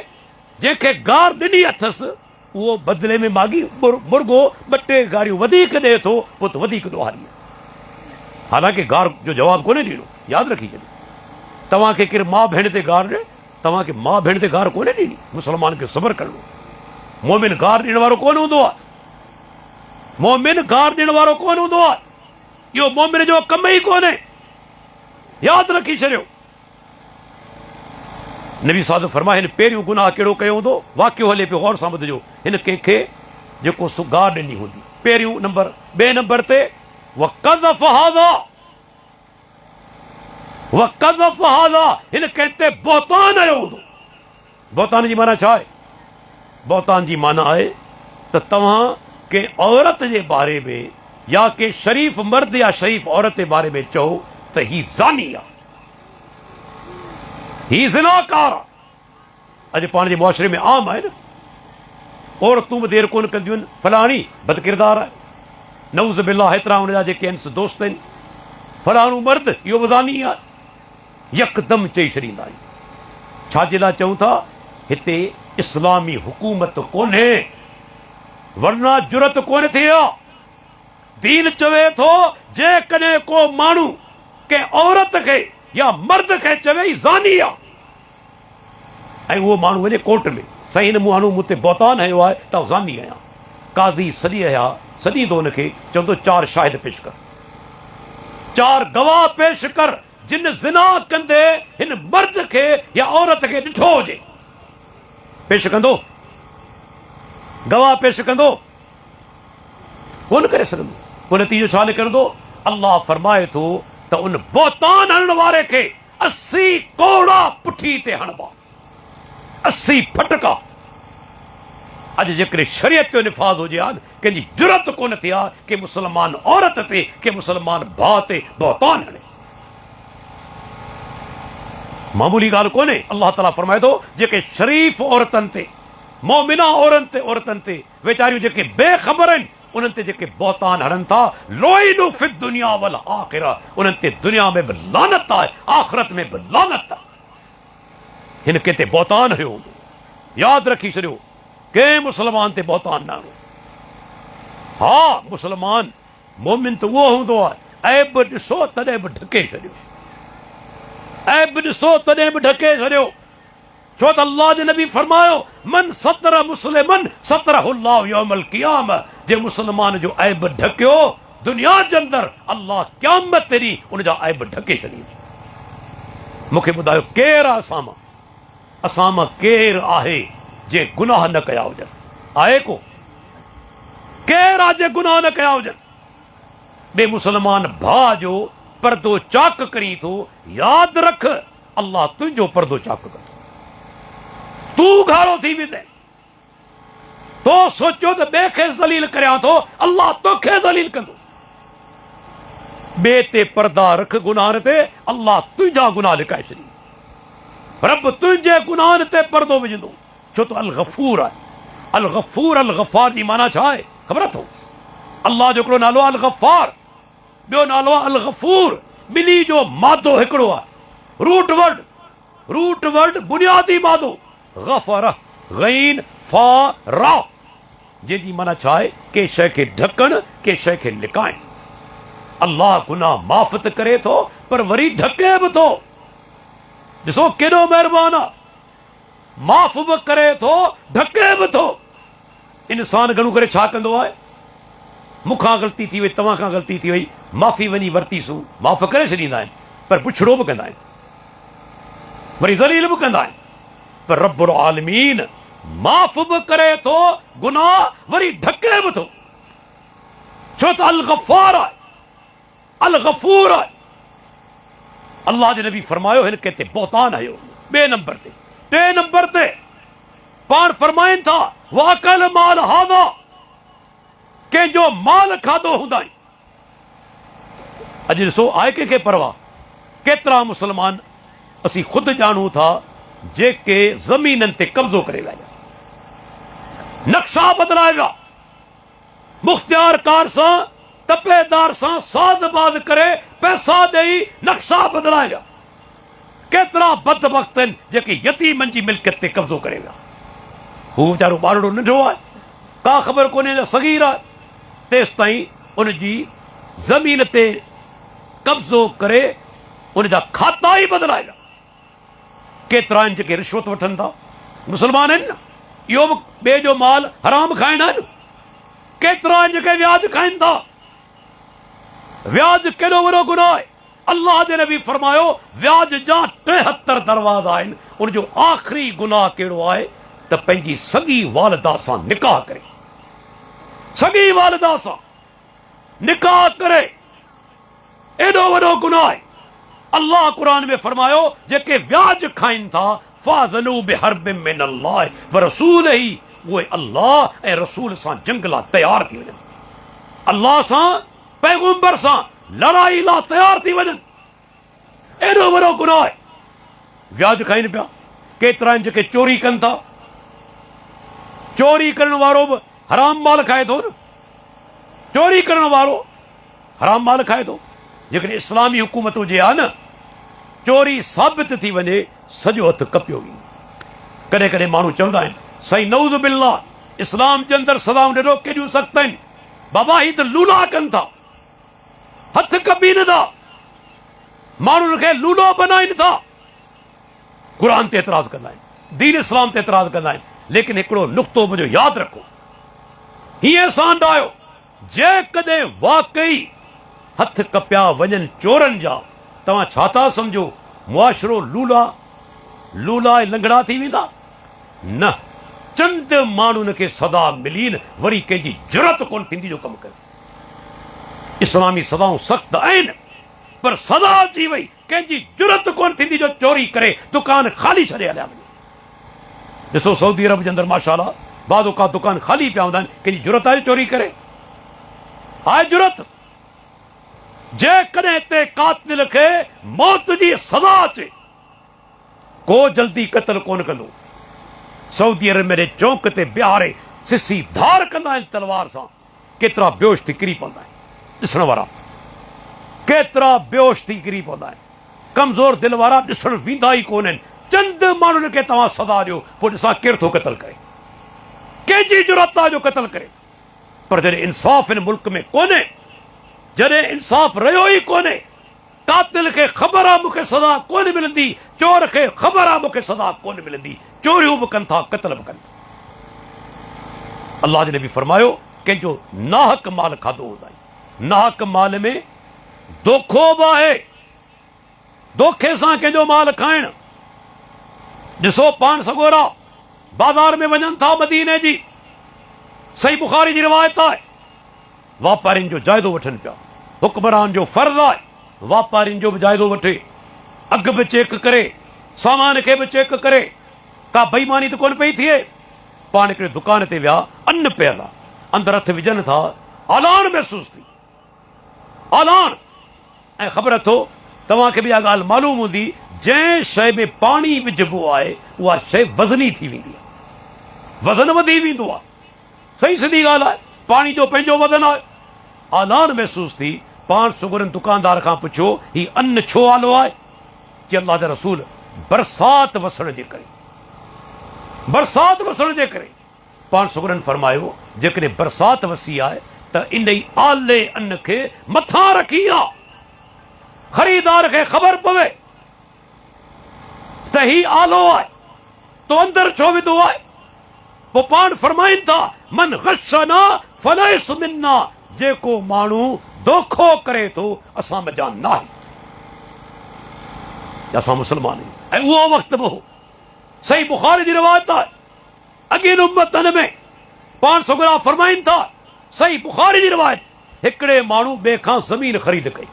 जंहिंखे गार ॾिनी अथसि उहो बदिले में मागी मुर्गो ॿ टे गारियूं वधीक ॾिए थो, पोइ त वधीक ॾोहारी। हालांकि गार जो जवाबु कोन्हे ॾिनो, यादि रखी छॾियो। तव्हांखे केरु माउ भेण ते गार ॾिए, तव्हांखे माउ भेण ते गार कोन्हे ॾिनी। मुस्लमान खे सब्र करिणो, मोमिन गार ॾियण वारो कोन हूंदो आहे, मोमिन गार ॾियण वारो कोन हूंदो आहे, इहो मोमिन जो कम ई कोन्हे, यादि रखी छॾियो। नबी साहब फरमाए हिन पहिरियों गुनाह कहिड़ो कयो हूंदो, वाक़ियो हले पियो, गौर सां ॿुधिजो। हिन कंहिंखे जेको सु गार ॾिनी हूंदी, पहिरियों नंबर, ॿिए नंबर ते वक़ज़फ़ हाज़ा, वक़ज़फ़ हाज़ा, हिन कंहिं ते बहतान आयो हूंदो। बहतान जी माना छा आहे? बौतान जी माना है त तव्हां के औरत जे बारे में या के शरीफ मर्द या शरीफ औरत जे बारे में चओ त ही ज़ानी आहे, ही ज़िनाकार आहे। अॼु पाण जे मुआशरे में आम आहे न, औरतूं बि देरि कोन कंदियूं आहिनि, फलाणी बदकिरदार आहे, नऊज़ बिल्लाह हेतिरा हुनजा जेके आहिनि दोस्त आहिनि, फलाणो मर्द इहो बि ज़ानी आहे, यकदमि चई छॾींदा आहियूं। छाजे लाइ चऊं था? हिते इस्लामी हुकूमत कोन्हे, वरना जुरत कोन थिए हा। दीन चवे थो जेकॾहिं को माण्हू के औरत खे या मर्द खे चवे ई ज़ानी आहे, ऐं उहो माण्हू वञे कोर्ट में, साईं हिन माण्हू मूं ते बौतान हयो आहे त ज़ानी आहियां, काज़ी सॾींदो हुनखे, चवंदो 4 शाहिद पेश कर, 4 गवाह पेश कर जिन ज़िना कंदे हिन मर्द खे या औरत खे ॾिठो हुजे। पेश कंदो? गवाह पेश कंदो? कोन करे सघंदो। पोइ नतीजो छा निकिरंदो? अल्लाह फरमाए थो त उन बौतान हणण वारे खे 80 कोड़ा पुठी ते हणबा, 80 फटका। अॼु जेकॾहिं शरीयत जो निफ़ाज़ हुजे हा, कंहिंजी जुरत कोन थी आहे कि मुसलमान औरत ते, कि मुसलमान भाउ ते बौतान हणे। मामूली ॻाल्हि कोन्हे। अल्लाह ताला फरमाए थो जेके शरीफ औरतनि ते, मोमिना औरतनि ते वेचारियूं जेके बेख़बर आहिनि, उन्हनि ते जेके बौतान हणनि था, लोइनु फि दुनिया वल आखिरा, उन्हनि ते दुनिया में बि लानत आहे, आख़िरत में बि लानत आहे। हिन के ते बौतान हयो हूंदो, यादि रखी छॾियो, कंहिं मुसलमान ते बौतान न हणो। हा, मुसलमान मोमिन त उहो हूंदो आहे, ऐब ॾिसो तॾहिं बि ढके छॾियो, ऐब ॾिसो तॾहिं बि ढके छॾियो। छो त अल्लाह जे नबी फरमायो, मन सतर मुस्लिमन सतरहुल्लाहु यौमल क़ियामा, जे मुसलमान जो ऐब ढकियो दुनिया जे अंदरि, अल्लाह क़यामत ते ॾींहुं उनजा ऐब ढके छॾींदो। मूंखे ॿुधायो केरु आहे असां मां केरु आहे जे गुनाह न कया हुजनि? आहे को? केरु आहे जे गुनाह न कया हुजनि? ॿिए मुसलमान भाउ जो पर्दो चाक करी थो, यादि रख अल्लाह तुंहिंजो पर्दो चाक कंदो। तूं घाड़ो थी वेंदे, तो सोचियो त ॿिए खे ज़लील करियां थो, अल्लाह तोखे ज़लील कंदो। ॿिए ते पर्दा रख गुनाह ते, अल्लाह तुंहिंजा गुनाह लिकाए छॾी, रब तुंहिंजे गुनाहनि ते पर्दो विझंदो। छो त अल गफूर आहे। अल गफूर अल गफ़ार जी माना छा आहे ख़बर अथव? अल्लाह जो हिकिड़ो नालो आहे अल गफ़ार, ॿियो नालो आहे अल गफूर। ॿिन्ही जो मादो हिकिड़ो आहे, रूट वर्ड बुनियादी मादो गफ़र, गईन फा रा, जंहिंजी माना छा आहे? के शइ खे ढकण, के शइ खे लिकाइण। अल्लाह गुनाह माफ़ त करे थो, पर वरी ढके बि थो। ॾिसो केॾो महिरबान आहे, माफ़ बि करे थो, ढके बि थो। इंसान घणो करे छा कंदो आहे? मूंखां ग़लती थी वई, तव्हां खां ग़लती थी वई, माफ़ी वञी वरितीसूं, माफ़ करे छॾींदा आहिनि, पर पुछड़ो बि कंदा आहिनि, वरी ज़लील बि कंदा आहिनि। पर रब्बुल आलमीन माफ़ बि करे थो गुनाह, वरी ढके बि थो। छो त अल गफ़ार आहे, अल गफूर आहे। अल्लाह जे नबी फरमायो हिन कंहिं ते बौतान हयो। ॿिए नंबर ते, टे नंबर ते पाण फरमाइनि था वाकल माल हादा, कंहिंजो माल खाधो हूंदा। अॼु ॾिसो आहे कंहिंखे परवाह? केतिरा मुसलमान असीं ख़ुदि ॼाणूं था जेके ज़मीननि ते कब्ज़ो करे विया, नक्शा बदिलाए विया, मुख़्तियारकार सां तपेदार सां सादबाद करे पैसा ॾेई नक्शा बदिलाए विया। केतिरा बदबख़्त आहिनि जेके यतीमनि जी मिल्कियत ते कब्ज़ो करे विया। हू वीचारो ॿारड़ो नंढो आहे, का ख़बर कोन्हे, सगीर आहे, तेसि ताईं उनजी ज़मीन ते कब्ज़ो करे उनजा खाता ई बदिलाए विया। केतिरा आहिनि जेके रिश्वत वठनि था, मुसलमान आहिनि न, इहो बि ॿिए जो माल हराम खाईंदा आहिनि। केतिरा आहिनि जेके व्याज खाइनि था। व्याज केॾो वॾो गुनाह आहे। अल्लाह जे नबी फरमायो व्याज जा 73 दरवाज़ा आहिनि। उनजो आख़िरी गुनाह कहिड़ो आहे त पंहिंजी सॻी वालिदा सां निकाह करे, सॻी वालिदा सां निकाह करे, एॾो वॾो गुनाह आहे। अल्लाह क़ुरान में फरमायो जेके व्याज खाइनि था फाज़लू बिहर्बिम मिनल्लाह व रसूलिही, उहे अल्लाह ऐं रसूल सां जंग लाइ तयारु थी वञनि, अल्लाह सां पैगम्बर सां लड़ाई लाइ तयारु थी वञनि। एॾो वॾो गुनाह आहे। व्याज खाइनि पिया, केतिरा आहिनि जेके चोरी कनि था, चोरी करण वारो बि हराम माल खाए थो न, चोरी करण वारो हराम माल खाए थो। जेकॾहिं इस्लामी हुकूमत हुजे हा न, चोरी साबित थी वञे सॼो हथु कपियो वेंदो। कॾहिं कॾहिं माण्हू चवंदा आहिनि साईं नऊज़ बिल्लाह, इस्लाम जे अंदरि सदाऊं ॾिठो केॾियूं सख़्त आहिनि, बाबा ही त लूला कनि था, हथ कपीनि था, माण्हुनि खे लूलो बनाइनि था। क़ुरान ते एतिराज़ कंदा आहिनि, दीन इस्लाम ते एतिराज़ कंदा आहिनि। लेकिन हिकिड़ो नुक़्तो मुंहिंजो यादि रखो, हीअं सांड आयो, जेकॾहिं वाकई हथ कपिया वञनि चोरनि जा, तव्हां छा था सम्झो मुआशिरो लूला ऐं लंगड़ा थी वेंदा? न, चंद माण्हुनि खे सदा मिली न, वरी कंहिंजी जुरत कोन थींदी जो कमु करे। इस्लामी सदाऊं सख़्त आहिनि, पर सदा अची वई, कंहिंजी जुरत कोन थींदी जो चोरी करे दुकान ख़ाली छॾे हलिया वञे। ॾिसो सऊदी अरब जे अंदरि माशाअल्लाह बाद औक़ात दुकान ख़ाली पिया हूंदा आहिनि, कंहिंजी जुरत आहे चोरी करे? आहे जुरत? जेकॾहिं हिते कातिल खे मौत जी सज़ा अचे, को जल्दी क़त्ल कोन कंदो। सऊदी अरब में चौंक ते बिहारे सिसी धार कंदा आहिनि तलवार सां, केतिरा बेहोश थी किरी पवंदा आहिनि ॾिसण वारा, केतिरा बेहोश थी किरी पवंदा आहिनि। कमज़ोर दिलि वारा ॾिसण वेंदा ई कोन आहिनि। चंद माण्हुनि खे तव्हां सदा ॾियो, पोइ ॾिसां केरु थो क़त्ल करे, कंहिंजी जुरत आहे जो क़त्ल करे। पर जॾहिं इंसाफ़ हिन मुल्क में कोन्हे, जॾहिं इंसाफ़ रहियो ई कोन्हे, कातिल खे ख़बर आहे मूंखे सज़ा कोन मिलंदी, चोर खे ख़बर आहे मूंखे सज़ा कोन मिलंदी, चोरियूं बि कनि था, क़त्ल बि कनि। अल्लाह जे नबी फरमायो कंहिंजो नाहक माल खाधो हूंदा आहिनि। नाहक माल में दोखो बि आहे, दोखे सां कंहिंजो माल खाइण। ॾिसो पाण सगोरा बाज़ार में वञनि था मदीने जी, सही बुखारी जी रिवायत आहे, वापारियुनि जो जाइज़ो वठनि पिया। हुक्मरान जो फर्ज़ आहे वापारियुनि जो बि जाइज़ो वठे, अघु बि चेक करे, सामान खे बि चेक करे, का बेईमानी त कोन पई थिए। पाण हिकिड़े दुकान ते विया, अन्न पियल आहे, अंदरि हथ विझनि था, आलान महसूस थी, आलान। ऐं ख़बर अथो तव्हांखे बि इहा ॻाल्हि मालूम हूंदी, जंहिं शइ में पाणी विझिबो आहे उहा शइ वज़नी थी वेंदी आहे, वज़न वधी वेंदो आहे। सही सिधी ॻाल्हि आहे, पाणी जो पंहिंजो वज़न आहे। आलान महसूस थी, पाण सुगुरनि दुकानदार खां पुछियो ही अन्न छो आलो आहे? कि अल्लाह जा रसूल बरसात वसण जे करे, बरसात वसण जे करे। पाण सुगुरनि फरमायो जेकॾहिं बरसात वसी आहे त इन ई आले अन्न खे मथां रखी आहे, ख़रीदार खे ख़बर पवे त ही आलो आहे, तो अंदरि छो विधो आहे? पोइ पाण फरमाइनि था मन गशना फलैस मिन्ना, जेको माण्हू दोखो करे थो असां मज़ा न आहे, असां मुस्लमान आहियूं। ऐं उहो वक़्तु बि हो, सही बुखारी जी रिवायत आहे, अॻियनि उम्मतनि में पाण सगुरा फरमाइनि था, सही बुखारी जी रिवायत, हिकिड़े माण्हू ॿिए खां ज़मीन ख़रीद कई,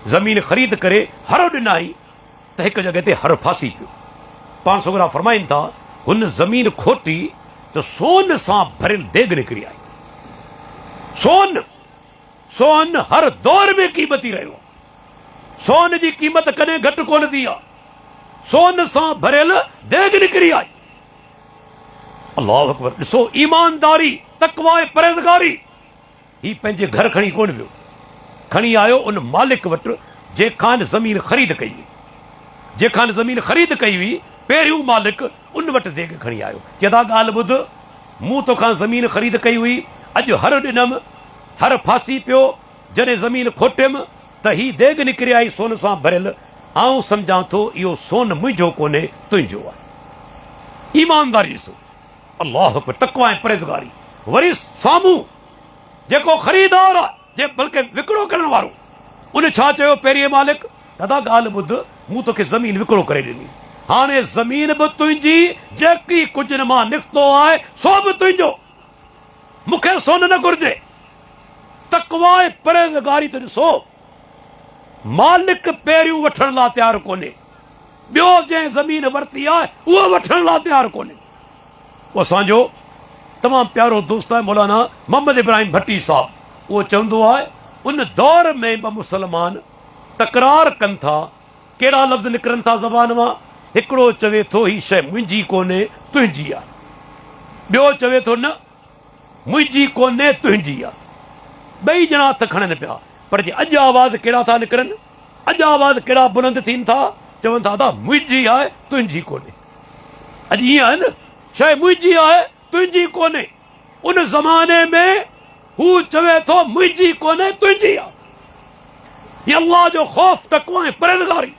ज़मीन ख़रीद करे हर ॾिनाई त हिकु जॻह ते हर फासी पियो। पाण सगुरा फरमाइनि था हुन ज़मीन खोटी त सोन सां भरियल देग निकिरी आई। सोन, सोन हर दौर में क़ीमती रहियो, सोन जी क़ीमत कॾहिं घटि कोन थी आहे, सोन सां भरियल देग निकिरी आई। अल्लाहु अकबर। ॾिसो ईमानदारी, तक़वा ऐं परहेज़गारी। ही पंहिंजे घर खणी कोन वियो, खणी आयो उन मालिक वटि जंहिंखां ज़मीन ख़रीद कई हुई, जंहिंखां ज़मीन ख़रीद कई हुई, पहिरियों मालिक उन वटि देग खणी आयो। चेदा ॻाल्हि ॿुध, मूं तोखां ज़मीन ख़रीद कई हुई, अॼु हर ॾिनमि, हर फासी पियो, जॾहिं ज़मीन खोटियमि त ही देग निकिरी आई सोन सां भरियल। आऊं सम्झां थो इहो सोन मुंहिंजो कोन्हे, तुंहिंजो आहे। ईमानदारी ॾिसो, अल्लाह अकबर, तक़वा ऐं परहेज़गारी। वरी साम्हूं जेको ख़रीदार आहे, जे बल्कि विकिणो करण वारो, उन छा चयो? पहिरीं मालिक, दादा ॻाल्हि ॿुध, मूं तोखे ज़मीन विकिणो करे ॾिनी, हाणे ज़मीन बि तुंहिंजी, जेकी कुझु मां निकितो आहे सो बि तुंहिंजो, मूंखे सोन न घुर्जे। तक़वा ऐं परहेज़गारी त ॾिसो, मालिक पहिरियों वठण लाइ तयारु कोन्हे, ॿियो जंहिं ज़मीन वरिती आहे उहो वठण लाइ तयारु कोन्हे। असांजो तमामु प्यारो दोस्त आहे मौलाना मोहम्मद इब्राहिम भट्टी साहब। उहो चवंदो आहे उन दौर में ॿ मुसलमान तकरार कनि था, कहिड़ा लफ़्ज़ निकिरनि था ज़बान मां। हिकिड़ो चवे थो ही शइ मुंहिंजी कोन्हे तुंहिंजी आहे, ॿियो चवे थो न मुंहिंजी कोन्हे तुंहिंजी आहे। ॿई ॼणा हथ खणनि पिया, पर जे अॼु आवाज़ कहिड़ा था निकिरनि, अॼु आवाज़ कहिड़ा बुलंद थियनि था, चवनि था दा मुंहिंजी आहे तुंहिंजी कोन्हे। अॼु ईअं आहे न, शइ मुंहिंजी आहे तुंहिंजी कोन्हे। उन ज़माने में हू चवे थो मुंहिंजी कोन्हे तुंहिंजी आहे। ये अल्लाह जो ख़ौफ़ तक़वा ऐं परहेज़गारी।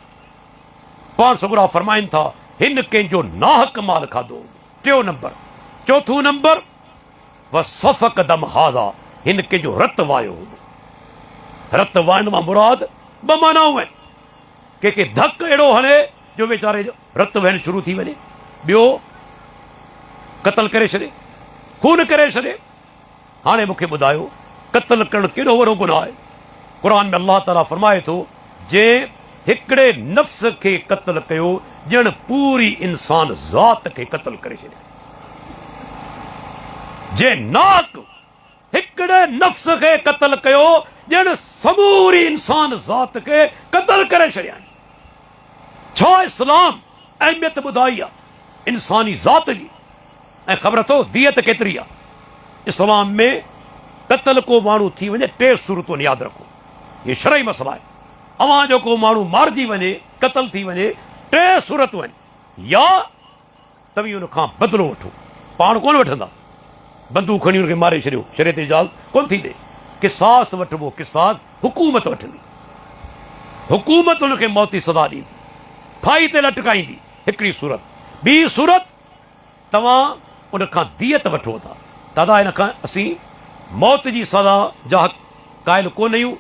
पाण सगुरा फरमाइनि था हिन कंहिंजो नाहक माल खाधो। टियों नंबर। चौथों नंबर व सफ़क दम हादा, हिन कंहिंजो रत वायो हूंदो। रत वाइण मां मुराद ॿ मानाऊं आहिनि। कंहिंखे धक अहिड़ो हणे जो वीचारे जो रत वहण शुरू थी वञे, ॿियो क़त्ल करे छॾे, खून करे छॾे। हाणे मूंखे ॿुधायो क़त्ल करणु केॾो वॾो गुनाह आहे। क़ुर में अल्लाह ताला फरमाए थो जंहिं हिकिड़े नफ़्स खे क़त्ल कयो ॼण पूरी इंसान ज़ात खे क़त्ल करे छॾियो। जंहिं नाक हिकिड़े नफ़्स खे क़त्ल कयो ॼण समूरी इंसान ज़ात खे क़त्ल करे छॾिया। छा इस्लाम अहमियत ॿुधाई आहे इंसानी ज़ात जी, ऐं ख़बर अथव दियत केतिरी आहे। इस्लाम में क़त्ल को माण्हू थी वञे 3 सूरतूं यादि रखो, ये शरई मसला आहे। अवां जो को माण्हू मारिजी वञे, क़त्ल थी वञे, 3 सूरतूं आहिनि। या तव्हीं हुन खां बदिलो वठो, पाण कोन वठंदा, बंदूक खणी हुनखे मारे छॾियो, शरीयत इजाज़त कोन थी ॾे। किसास वठिबो, किसास हुकूमत वठंदी, हुकूमत हुनखे मौत जी सज़ा ॾींदी, फाई ते लटकाईंदी। हिकिड़ी सूरत। ॿी सूरत तव्हां उन खां दियत वठो था। दादा हिन खां असीं मौत जी सज़ा जा क़ाइल कोन आहियूं,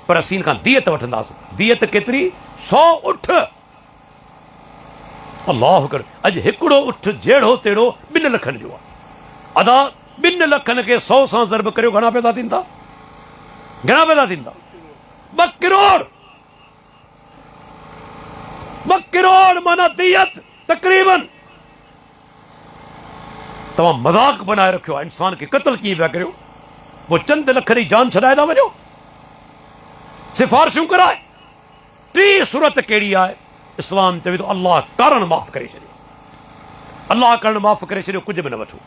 पर असीं हिन खां दियत वठंदासीं। दियत केतिरी? 100 उठ। अल्लाह कर, अॼु हिकिड़ो उठ जहिड़ो तेड़ो 2 लखनि जो आहे। अदा 2 लखनि खे 100 सां ज़रब करियो, घणा पैसा थींदा? घणा पैसा थींदा? 2 करोड़। 2 करोड़ माना दियत तक़रीबन। तव्हां मज़ाक बनाए रखियो आहे, इंसान खे क़त्ल कीअं पिया करियो, पोइ चंद लख जी जान छॾाए था वञो, सिफ़ारिशूं कराए। 3 सूरत कहिड़ी आहे? इस्लाम चवे थो अल्लाह कारण माफ़ करे छॾियो, अल्लाह कारण माफ़ करे छॾियो, कुझु बि न वठो।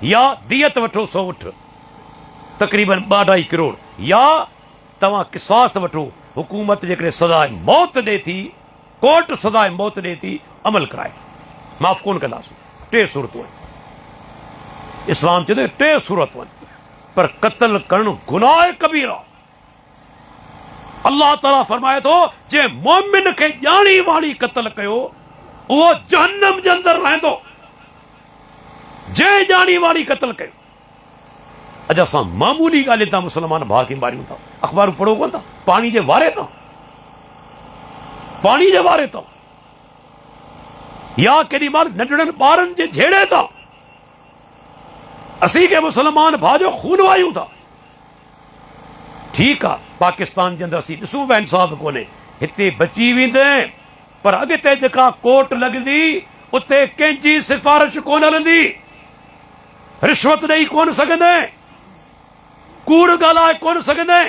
या दियत वठो 100 उठ तक़रीबन 2-2.5 करोड़, या तव्हां किसास वठो, हुकूमत जेकॾहिं सज़ाए मौत ॾिए थी, कोर्ट सज़ाए मौत ॾिए थी, अमल कराए, माफ़ कोन कंदासीं। 3 सूरतूं आहिनि। इस्लाम चए थो 3 सूरतूं आहिनि, पर क़त्ल करणु गुनाह कबीरा। अल्लाह ताला फरमाए थो जंहिं मोमिन खे ॼाणी वाणी क़त्ल कयो उहो जहन्नम जे अंदरि रहंदो। जंहिं ॼाणी वाणी क़त्ल कयो। अॼु असां मामूली ॻाल्हि था मुस्लमान भाउ खे मारियूं था, अख़बारूं पढ़ो कोन था, पाणी जे वारे था, पाणी जे वारे था, या केॾी महिल नंढड़नि ॿारनि जे झेड़े था। असीं के मुसलमान भाउ जो खून वायूं था। ठीकु आहे, पाकिस्तान जे अंदरि असीं ॾिसूं पिया इंसाफ़ कोन्हे, हिते बची वेंदे, पर अॻिते जेका कोर्ट लॻंदी उते कंहिंजी सिफ़ारिश कोन हलंदी, रिश्वत ॾेई कोन सघंदे, कूड़ ॻाल्हाए कोन सघंदे,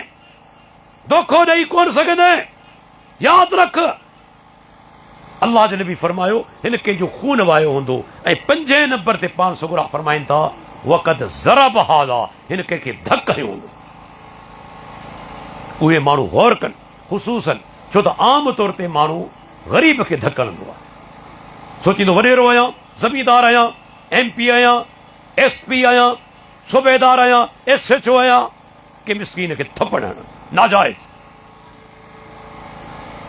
धोखो ॾेई कोन सघंदे। यादि रख, अल्लाह जे नबी फरमायो हिन कंहिंजो खून वायो हूंदो। ऐं 5 नंबर ते पाण सगुरा फरमाइनि था वक़्त ज़रब हादा, हिन कंहिंखे धक हयो हूंदो। उहे माण्हू गौर कनि, ख़ुसूसन छो त आम तौर ते माण्हू ग़रीब खे धक हणंदो आहे। सोचींदो वॾेरो आहियां, ज़मीदार आहियां, MP आहियां, SP आहियां, सूबेदार आहियां, SHO आहियां, के मिस्कीन खे थप्पड़ हणणु नाजाइज़,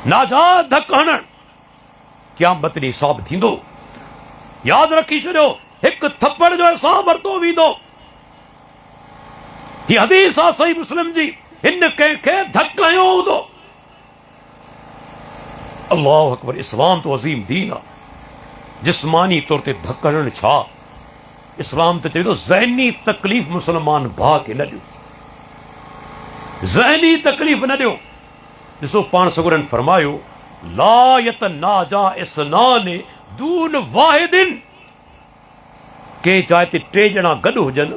नाजाइज़ धक हणणु क़यामत ॾींहुं हिसाब थींदो। यादि रखी छॾियो, हिकु थप्पड़ जो हिसाब वरितो वेंदो। हीअ हदीस आहे सही मुस्लिम जी, हिन कंहिंखे धक हयो हूंदो। अल्लाहु अकबर, इस्लाम तो अज़ीम दीन आहे। जिस्मानी तौर ते धक हणणु छा, इस्लाम त चवे थो ज़हनी तकलीफ़ मुस्लमान भाउ खे न ॾियो, ज़हनी तकलीफ़ न ॾियो। ॾिसो पाण सगुरनि फरमायो ला यतनाजा इस्नान दून वाहिदिन, कंहिं जाइ ते 3 ॼणा गॾु हुजनि,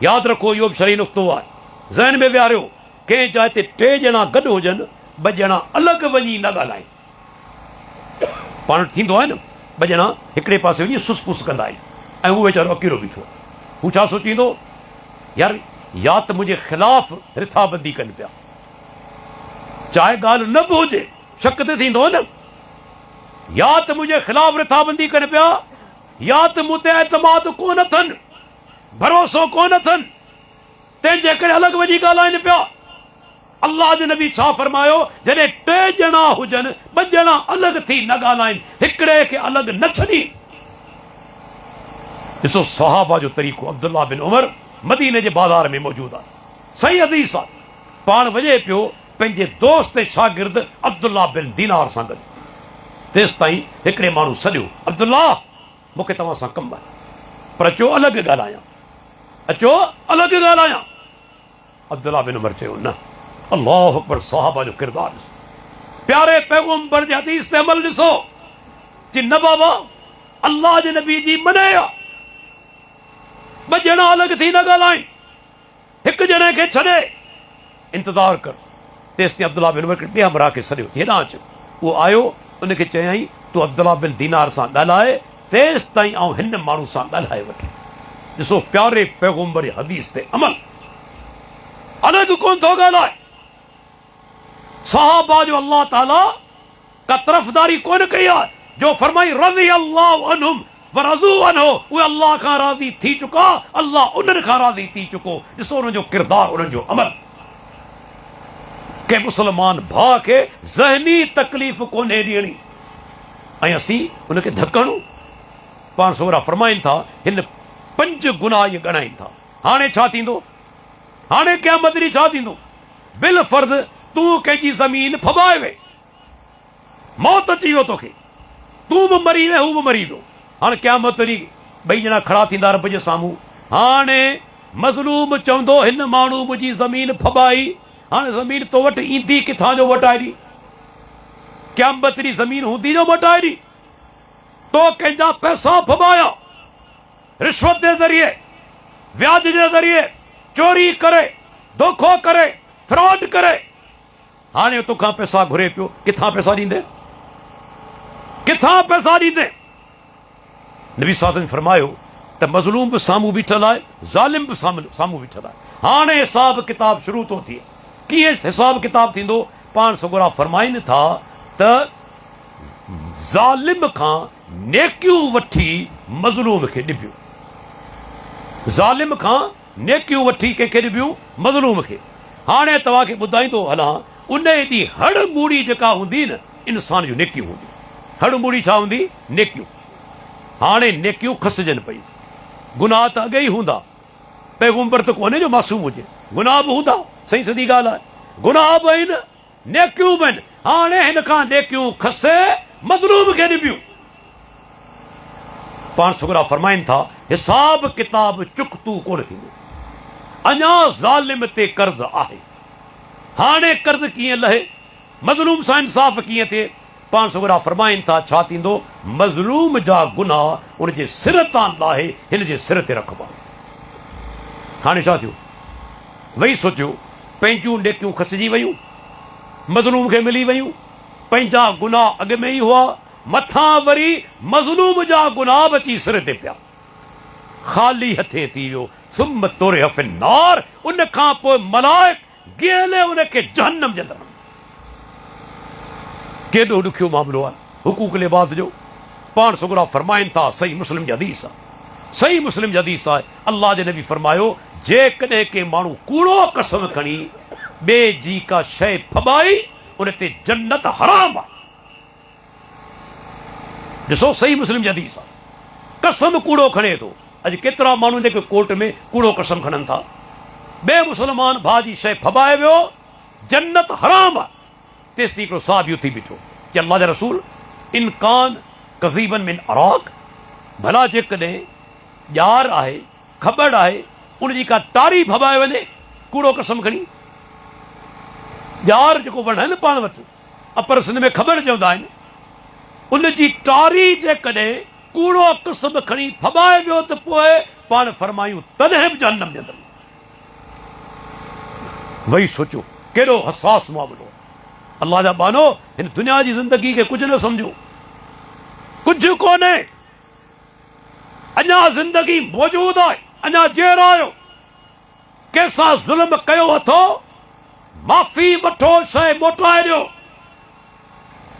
यादि रखो इहो बि शरई नुक़्तो आहे, ज़हन में विहारियो, कंहिं जाइ ते 3 ॼणा गॾु हुजनि, 2 ॼणा अलॻि वञी न ॻाल्हाइनि। पाण थींदो आहे न, 2 ॼणा हिकिड़े पासे वञी सुस पुस कंदा आहिनि ऐं उहो वीचारो अकेलो बीठो आहे। हू छा सोचींदो, यार या त मुंहिंजे ख़िलाफ़ रिथाबंदी कनि पिया, चाहे ॻाल्हि न बि हुजे, शक त थींदो न, या त मुंहिंजे ख़िलाफ़ रिथाबंदी कनि पिया, या त मूं ते एतमाद कोन अथनि, भरोसो कोन अथनि, तंहिंजे करे अलॻि वञी ॻाल्हाइनि पिया। अल्लाह जे नबी छा फरमायो, जॾहिं 3 ॼणा हुजनि, 2 ॼणा अलॻि थी न ॻाल्हाइनि, हिकिड़े खे अलॻि न छॾी। ॾिसो सहाबा जो तरीक़ो। अब्दुल्ला बिन उमर मदीने जे बाज़ार में मौजूदु आहे, सही हदीस आहे, पाण वञे पियो पंहिंजे दोस्त शागिर्द अब्दुल्ला बिन दीनार सां गॾु। तेसि ताईं हिकिड़े माण्हू सॾियो, अब्दुल्ला मूंखे तव्हां सां कमु आहे, पर अचो अलॻि ॻाल्हायां, अचो अलॻि ॻाल्हायां। अब्दुल्ला बिन उमर चयो न। अल्लाह अकबर, सहाबा जो किरदार ॾिसो, प्यारे पैगंबर जे हदीस ते अमल ॾिसो, कि न बाबा अल्लाह जे नबी जी मने आहे 2 ॼणा अलॻि थी न ॻाल्हाइनि, हिकु ॼणे खे छॾे इंतज़ार कर। तेसि ताईं अब्दुल्ला बिन उमर ॿिए हमरा खे सॾियो, हेॾां अच। उहो आयो, उनखे चयईं तूं अब्दुल्ला बिन दीनार सां ॻाल्हाए, तेसि ताईं आउं हिन माण्हू सां ॻाल्हाए वठे। ॾिसो प्यारे पैगंबर जे हदीस ते अमल, अलॻि कोन थो ॻाल्हाए। सहाबा जो अल्लाह ताला का तरफ़दारी कोन कई आहे, जो फरमाई रज़ी अल्लाह अन्हुम व रज़ू अन्हु, उहे अल्लाह खां राज़ी थी चुका, अल्लाह उन्हनि खां राज़ी थी चुको। ॾिसो उन्हनि जो किरदार, उन्हनि जो अमल। कंहिं मुस्लमान भाउ खे ज़हनी तकलीफ़ कोन्हे ॾियणी ऐं असीं उनखे धकणूं। पाण सोरा फरमाइनि था, हिन 5 गुनाह इहे ॻणाइनि था। हाणे छा थींदो, हाणे क़यामत ॾींहुं छा थींदो, बिल फर्ज़ तूं कंहिंजी ज़मीन फबाए वे, मौत अची वियो तोखे, तूं बि मरी वे, हू बि मरी वियो। हाणे क़यामत ॾींहुं 2 ॼणा खड़ा थींदा रब जे साम्हूं। हाणे मज़लूम चवंदो, हिन माण्हू मुंहिंजी ज़मीन फबाई, हाणे ज़मीन तो वटि ईंदी किथां जो मोटाए ॾी, क़यामत ॾींहुं ज़मीन हूंदी जो मोटाए ॾी। तो कंहिंजा पैसा फबाया, रिश्वत जे ज़रिए, व्याज जे ज़रिए, चोरी करे, धोखो करे, फ्रॉड करे, हाणे तोखां पैसा घुरे पियो, किथां पैसा ॾींदे, किथां पैसा ॾींदे। नबी साहब ने फरमायो त मज़लूम बि साम्हूं बीठल आहे, ज़ालिम बि साम्हूं बीठल आहे। हाणे हिसाब किताब शुरू थो थिए। कीअं हिसाब किताब थींदो, पाण सगोरा फरमाइनि था त ज़ालिम खां नेकियूं वठी मज़लूम खे ॾिबियूं, ज़ालिम खां नेकियूं वठी कंहिंखे ॾिबियूं, मज़लूम खे। हाणे तव्हांखे ॿुधाईंदो हलां, उन ॾींहुं हड़ मूड़ी जेका हूंदी न, इंसान जूं नेकियूं हूंदी। हड़ मूड़ी छा हूंदी, नेकियूं। हाणे नेकियूं खसजनि पई, गुनाह त अॻे ई हूंदा, पैगंबर त कोन्हे जो मासूम हुजे, गुनाह बि हूंदा, सही सदी ॻाल्हि आहे, गुनाह बि आहिनि, नेकियूं बि आहिनि। हाणे हिन खां नेकियूं खसे, मज़लूम खे ॾिबियूं। पाण छोकिरा फरमाइनि था, हिसाब किताब चुकतू कोन थींदो, अञा ज़ालिम ते कर्ज़ आहे। हाणे कर्ज़ कीअं लहे, मज़लूम सां इंसाफ़ कीअं थिए। पाण छोकिरा फरमाइनि था, छा थींदो, मज़लूम जा गुनाह उनजे सिर तां लाहे हिन जे सिर ते रखबा। हाणे छा थियो, वही सोचियो, पंहिंजूं नेकियूं खसिजी वयूं, मज़लूम खे मिली वयूं, पंहिंजा गुनाह अॻ में ई हुआ, मथां वरी मज़लूम जा गुनाह बि अची सिर ते पिया, ख़ाली हथे थी वियो। सुम तोरे फिन्नार, उन खां पोइ मलाइक गेले उनखे जहन्नम जे अंदरि। केॾो ॾुखियो मामिलो आहे हुकूक लिबाद जो। पाण सगुरा फरमाइनि था, सही मुस्लिम जी हदीस आहे, सही मुस्लिम जी हदीस आहे, अल्लाह जे नबी फरमायो, जेकॾहिं के माण्हू कूड़ो कसम खणी ॿिए जी का शइ फबाई, उन ते जन्नत हराम आहे। ॾिसो सही मुस्लिम जी हदीस आहे, कसम कूड़ो खणे थो। अॼु केतिरा माण्हू जेके कोर्ट में कूड़ो कसम खणनि था, ॿिए मुस्लमान भाउ जी शइ फबाए वियो, जन्नत हराम आहे। तेसि ताईं हिकिड़ो साहबी उथी बीठो कि अल्लाह जा रसूल, इनकान कज़ीबन मिन अराक, भला जेकॾहिं ॼार आहे, ख़बर आहे, उनजी का टारी फबाए वञे कूड़ो कसम खणी। ॼार जेको वण आहे न पाण वटि, अपर सिंध में ख़बर चवंदा आहिनि, उनजी टारी जेकॾहिं कूड़ो क़िस्म खणी फबाए वियो त पोइ पाण फरमायूं तॾहिं बि जहन्नम जे अंदरि वही सोचो केॾो हसास मामिलो। अल्लाह जा बानो, हिन दुनिया जी ज़िंदगी खे कुझु न सम्झो, कुझु कोन्हे। अञा ज़िंदगी मौजूद आहे, अञा जेर आयो। कंहिंसां ज़ुल्म कयो अथो, माफ़ी वठो, शइ मोटाए ॾियो।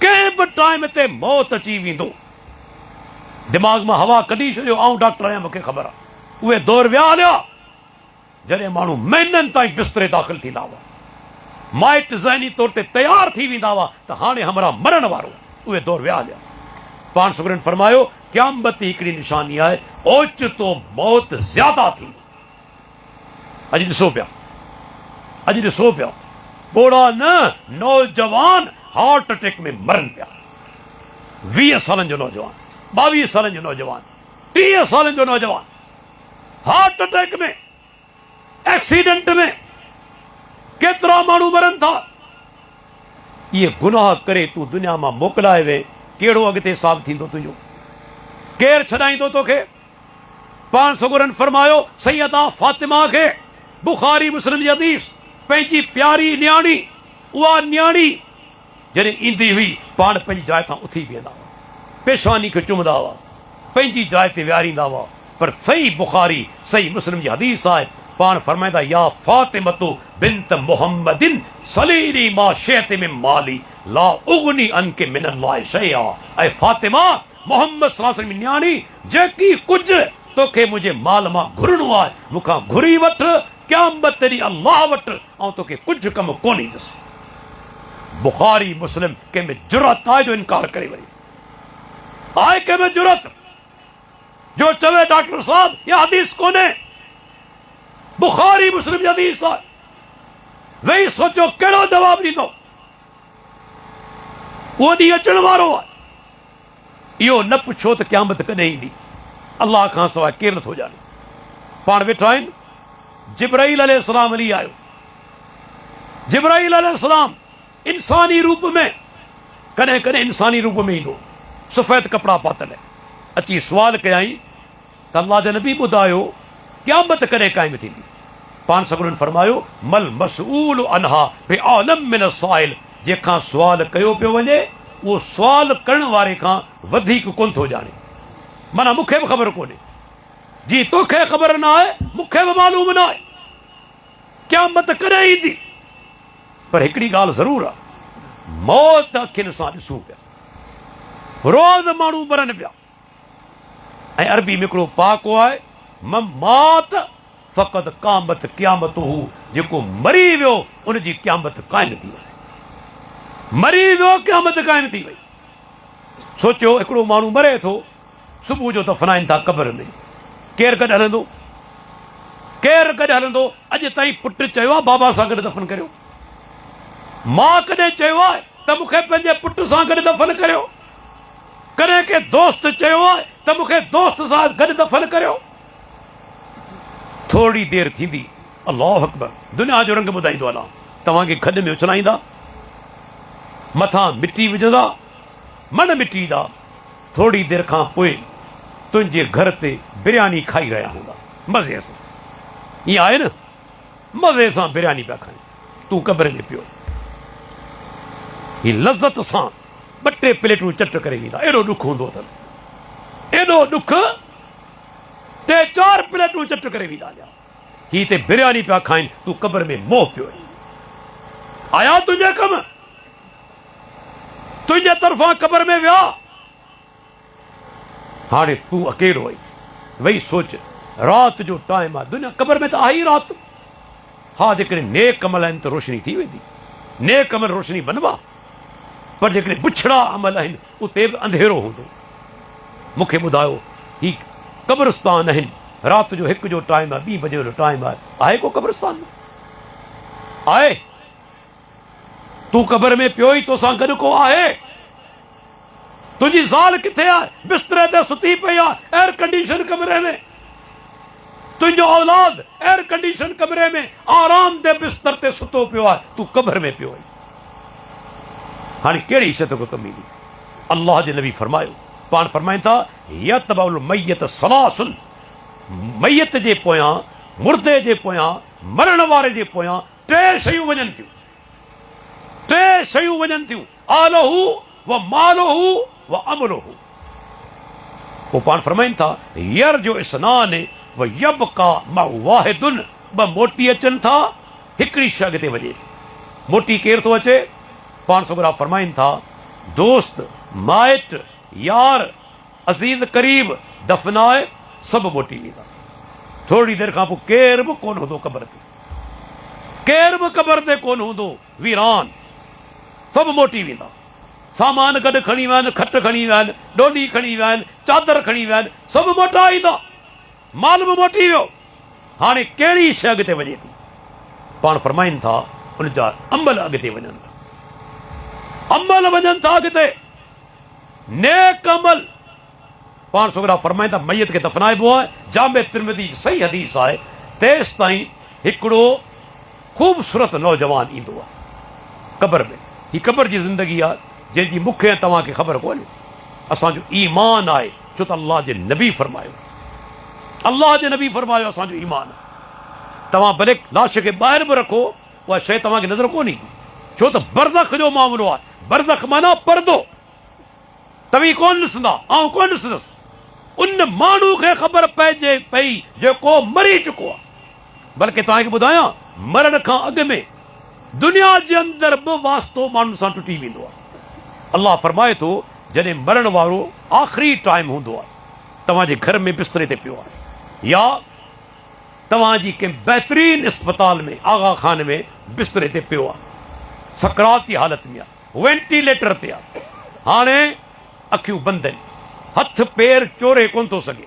कंहिं बि टाइम ते मौत अची वेंदो। दिमाग़ मां हवा कढी छॾियो। आऊं डॉक्टर आहियां, मूंखे ख़बर आहे। उहे दौर विया हलिया जॾहिं माण्हू महीननि ताईं बिस्तरे दाख़िल थींदा हुआ, माइट ज़हनी तौर ते तयारु थी वेंदा हुआ त हाणे हमरा मरण वारो। उहे दौर विया हलिया। पाण सुगरनि फरमायो क़यामत हिकिड़ी निशानी आहे, ओचितो मौत ज़्यादा थी। अॼु ॾिसो पिया ॿोड़ा न नौजवान हार्ट अटैक में मरनि पिया। 20 सालनि जो नौजवान, 22 सालनि जो नौजवान, 30 सालनि जो नौजवान हार्ट अटैक में, एक्सीडेंट में। केतिरा माण्हू मरनि था। इहे गुनाह करे तूं दुनिया मां मोकिलाए वे, कहिड़ो अॻिते हिसाब थींदो तुंहिंजो? केरु छॾाईंदो तोखे? पाण सगुरनि फरमायो सैयदा फातिमा खे बुखारी मुस्लिम जी हदीस, पंहिंजी प्यारी न्याणी, उहा न्याणी जॾहिं ईंदी हुई पाण पंहिंजी जाइ तां उथी बीहंदा हुआ, पेशानी खे चुमंदा हुआ, पंहिंजी जाइ ते विहारींदा हुआ। पर सही बुखारी सही मुस्लिम जी हदीस आहे, पाण फरमाईंदा या फातिमतु बिन्त मुहम्मदिन सलीनी मा शयत मिन माली ला उगनी अनके मिनल्लाहि शैआ। ऐं फातिमा, मोहम्मद सल्लल्लाहु अलैहि वसल्लम न्याणी, जेकी कुझु तोखे मुंहिंजे माल मां घुरणो आहे मूंखां घुरी वठ, क़यामत ॾींहुं अल्लाह वटि ऐं तोखे कुझु कमु कोन ईंदुसि। बुखारी मुस्लिम कंहिंमें जुरत आहे जो इनकार करे वरी आहे, कंहिंमें जुरत जो चवे डॉक्टर साहब इहा हदीस कोन्हे। बुखारी मुस्लिम जी हदीस आहे। वेही सोचो कहिड़ो जवाब ॾींदो? उहो ॾींहुं अचण वारो आहे। इहो न पुछो त क़यामत कॾहिं ईंदी, अल्लाह खां सवाइ केरु नथो ॼाणे। पाण वेठा आहिनि, जिब्राईल अलैहिस्सलाम हली आयो। जिब्राईल अलैहिस्सलाम इंसानी रूप में, कॾहिं कॾहिं इंसानी रूप में ईंदो, सफ़ेद कपिड़ा पातल, अची सुवाल कयई त अल्लाह जे नबी ॿुधायो क़यामत कॾहिं क़ाइमु थींदी? पाण सगुरनि फरमायो मल मसऊल अनहा बिआलम मिन साइल। जंहिंखां सुवाल कयो पियो वञे उहो सुवाल करण वारे खां वधीक कोन थो ॼाणे। माना मूंखे बि ख़बर कोन्हे, जी तोखे ख़बर न आहे, मूंखे बि मालूम न आहे क़यामत कॾहिं ईंदी। पर हिकिड़ी ॻाल्हि ज़रूर आहे, मौत अखियुनि सां ॾिसूं पिया, रोज़ माण्हू मरनि पिया। ऐं अरबी में हिकिड़ो पहाको आहे, ममात फ़क़त क़ामत क़यामत हू, जेको मरी वियो उनजी क़यामत क़ाइमु थी वई। मरी वियो क़यामत क़ाइमु थी वई। सोचियो हिकिड़ो माण्हू मरे थो, सुबुह जो दफ़नाइनि था क़ब्र में, केरु गॾु हलंदो? केरु गॾु हलंदो? अॼु ताईं पुटु चयो आहे बाबा सां गॾु दफ़न करियो, मां कॾहिं चयो आहे त मूंखे पंहिंजे पुट सां गॾु दफ़न करियो, कॾहिं के दोस्त चयो आहे त मूंखे दोस्त सां गॾु दफ़न करियो। थोड़ी देरि थींदी, अल्लाह अकबर, दुनिया जो रंग ॿुधाईंदो अलाह, तव्हांखे खॾ में उछलाईंदा, मथां मिटी विझंदा, मन मिटींदा। थोड़ी देरि खां पोइ तुंहिंजे घर ते बिरयानी खाई रहिया हूंदा मज़े सां। ईअं आहे न, मज़े सां बिरयानी पिया खाई, तूं कब्र में पियो, ही लज़त सां 2-3 प्लेटूं चट करे वेंदा। एॾो ॾुख हूंदो अथनि, एॾो ॾुख, 3-4 प्लेटूं चट करे वेंदा। ही हिते बिरयानी पिया खाइनि, तूं कब्र में मोह पियो। आया तुंहिंजे कम, तुंहिंजे तरफ़ां कब्र में विया, हाणे तूं अकेलो आई। वही सोच, राति जो टाइम आहे, दुनिया कब्र में त आई राति। हा जेकॾहिं नेक अमल आहिनि त रोशनी थी वेंदी, नेक अमल रोशनी बनवा। पर जेकॾहिं बुछड़ा अमल आहिनि उते बि अंधेरो हूंदो। मूंखे ॿुधायो, ही कब्रिस्तान आहिनि, राति जो 1 जो टाइम आहे, 2 बजे जो टाइम आहे को कब्रिस्तान में? आहे? तूं कब्र में पियो ई, तोसां गॾु को आहे? तुंहिंजी ज़ाल किथे आहे? बिस्तरे ते सुती पई आहे, एयर कंडीशन कमरे में। तुंहिंजो औलाद एयर कंडीशन कमरे में आराम दे बिस्तर ते सुतो पियो आहे, तूं कब्र में पियो आई। हाणे कहिड़ी शइ तोखे कमी ईंदी? अल्लाह जे नबी फरमायो पाण फरमाइनि था यतबउल मय्यत सलासुन, मय्यत जे पोयां, मुर्दे जे पोयां, मरण वारे जे पोयां टे शयूं वञनि थियूं, टे शयूं वञनि थियूं, आलहू व मालहू व अमलहू। पोइ पाण फरमाइनि था यर जो इस्नान व यबका माउ वाहिदुन, ॿ मोटी अचनि था, हिकिड़ी शइ अॻिते वञे। मोटी केरु थो अचे? पाण सुगरा फरमाइनि था दोस्त, माइट, यार, अज़ीज़ करीब दफ़नाए सभु मोटी वेंदा। थोरी देरि खां पोइ केर बि कोन हूंदो क़बर ते, केर बि क़बर ते कोन हूंदो, वीरान, सभु मोटी वेंदा। सामान गॾु खणी विया आहिनि, खट खणी विया आहिनि, डोली खणी विया आहिनि, चादर खणी विया आहिनि, सभु मोटा ईंदा, माल बि मोटी वियो। हाणे कहिड़ी शइ अॻिते वञे थी? पाण फरमाइनि था उनजा अमल अॻिते वञनि था, अमल वञनि था अॻिते, नेक अमल। पाण छोकिरा फरमाइनि था मैयत खे दफ़नाइबो आहे, जामे तिरमिज़ी सही हदीस आहे, तेसि ताईं हिकिड़ो ख़ूबसूरत नौजवान ईंदो आहे क़बर में। ही क़बर जी ज़िंदगी आहे जंहिंजी मूंखे ऐं तव्हांखे ख़बर कोन्हे। असांजो ईमान आहे, छो त अल्लाह जे नबी फरमायो, अल्लाह जे नबी फरमायो असांजो ईमान आहे। तव्हां भले लाश खे ॿाहिरि बि रखो, उहा शइ तव्हांखे नज़र कोन ईंदी, छो त बरज़ख जो मामिलो आहे। बरज़ख माना परदो, तव्हीं कोन ॾिसंदा, आउं कोन ॾिसंदुसि। उन माण्हू खे ख़बर पइजे पई जेको मरी चुको आहे। बल्कि तव्हांखे ॿुधायां, मरण खां अॻु में दुनिया जे अंदरि बि वास्तो माण्हुनि सां टुटी वेंदो आहे। अल्लाह फरमाए थो जॾहिं मरण वारो आख़िरी टाइम हूंदो आहे, तव्हांजे घर में बिस्तरे ते पियो आहे, या तव्हांजी कंहिं बहितरीन अस्पताल में, आगा खान में बिस्तरे ते पियो आहे, सकराती हालत में आहे, वेंटिलेटर ते आहे, हाणे अखियूं बंदि आहिनि, हथ पेर चोरे कोन थो सघे,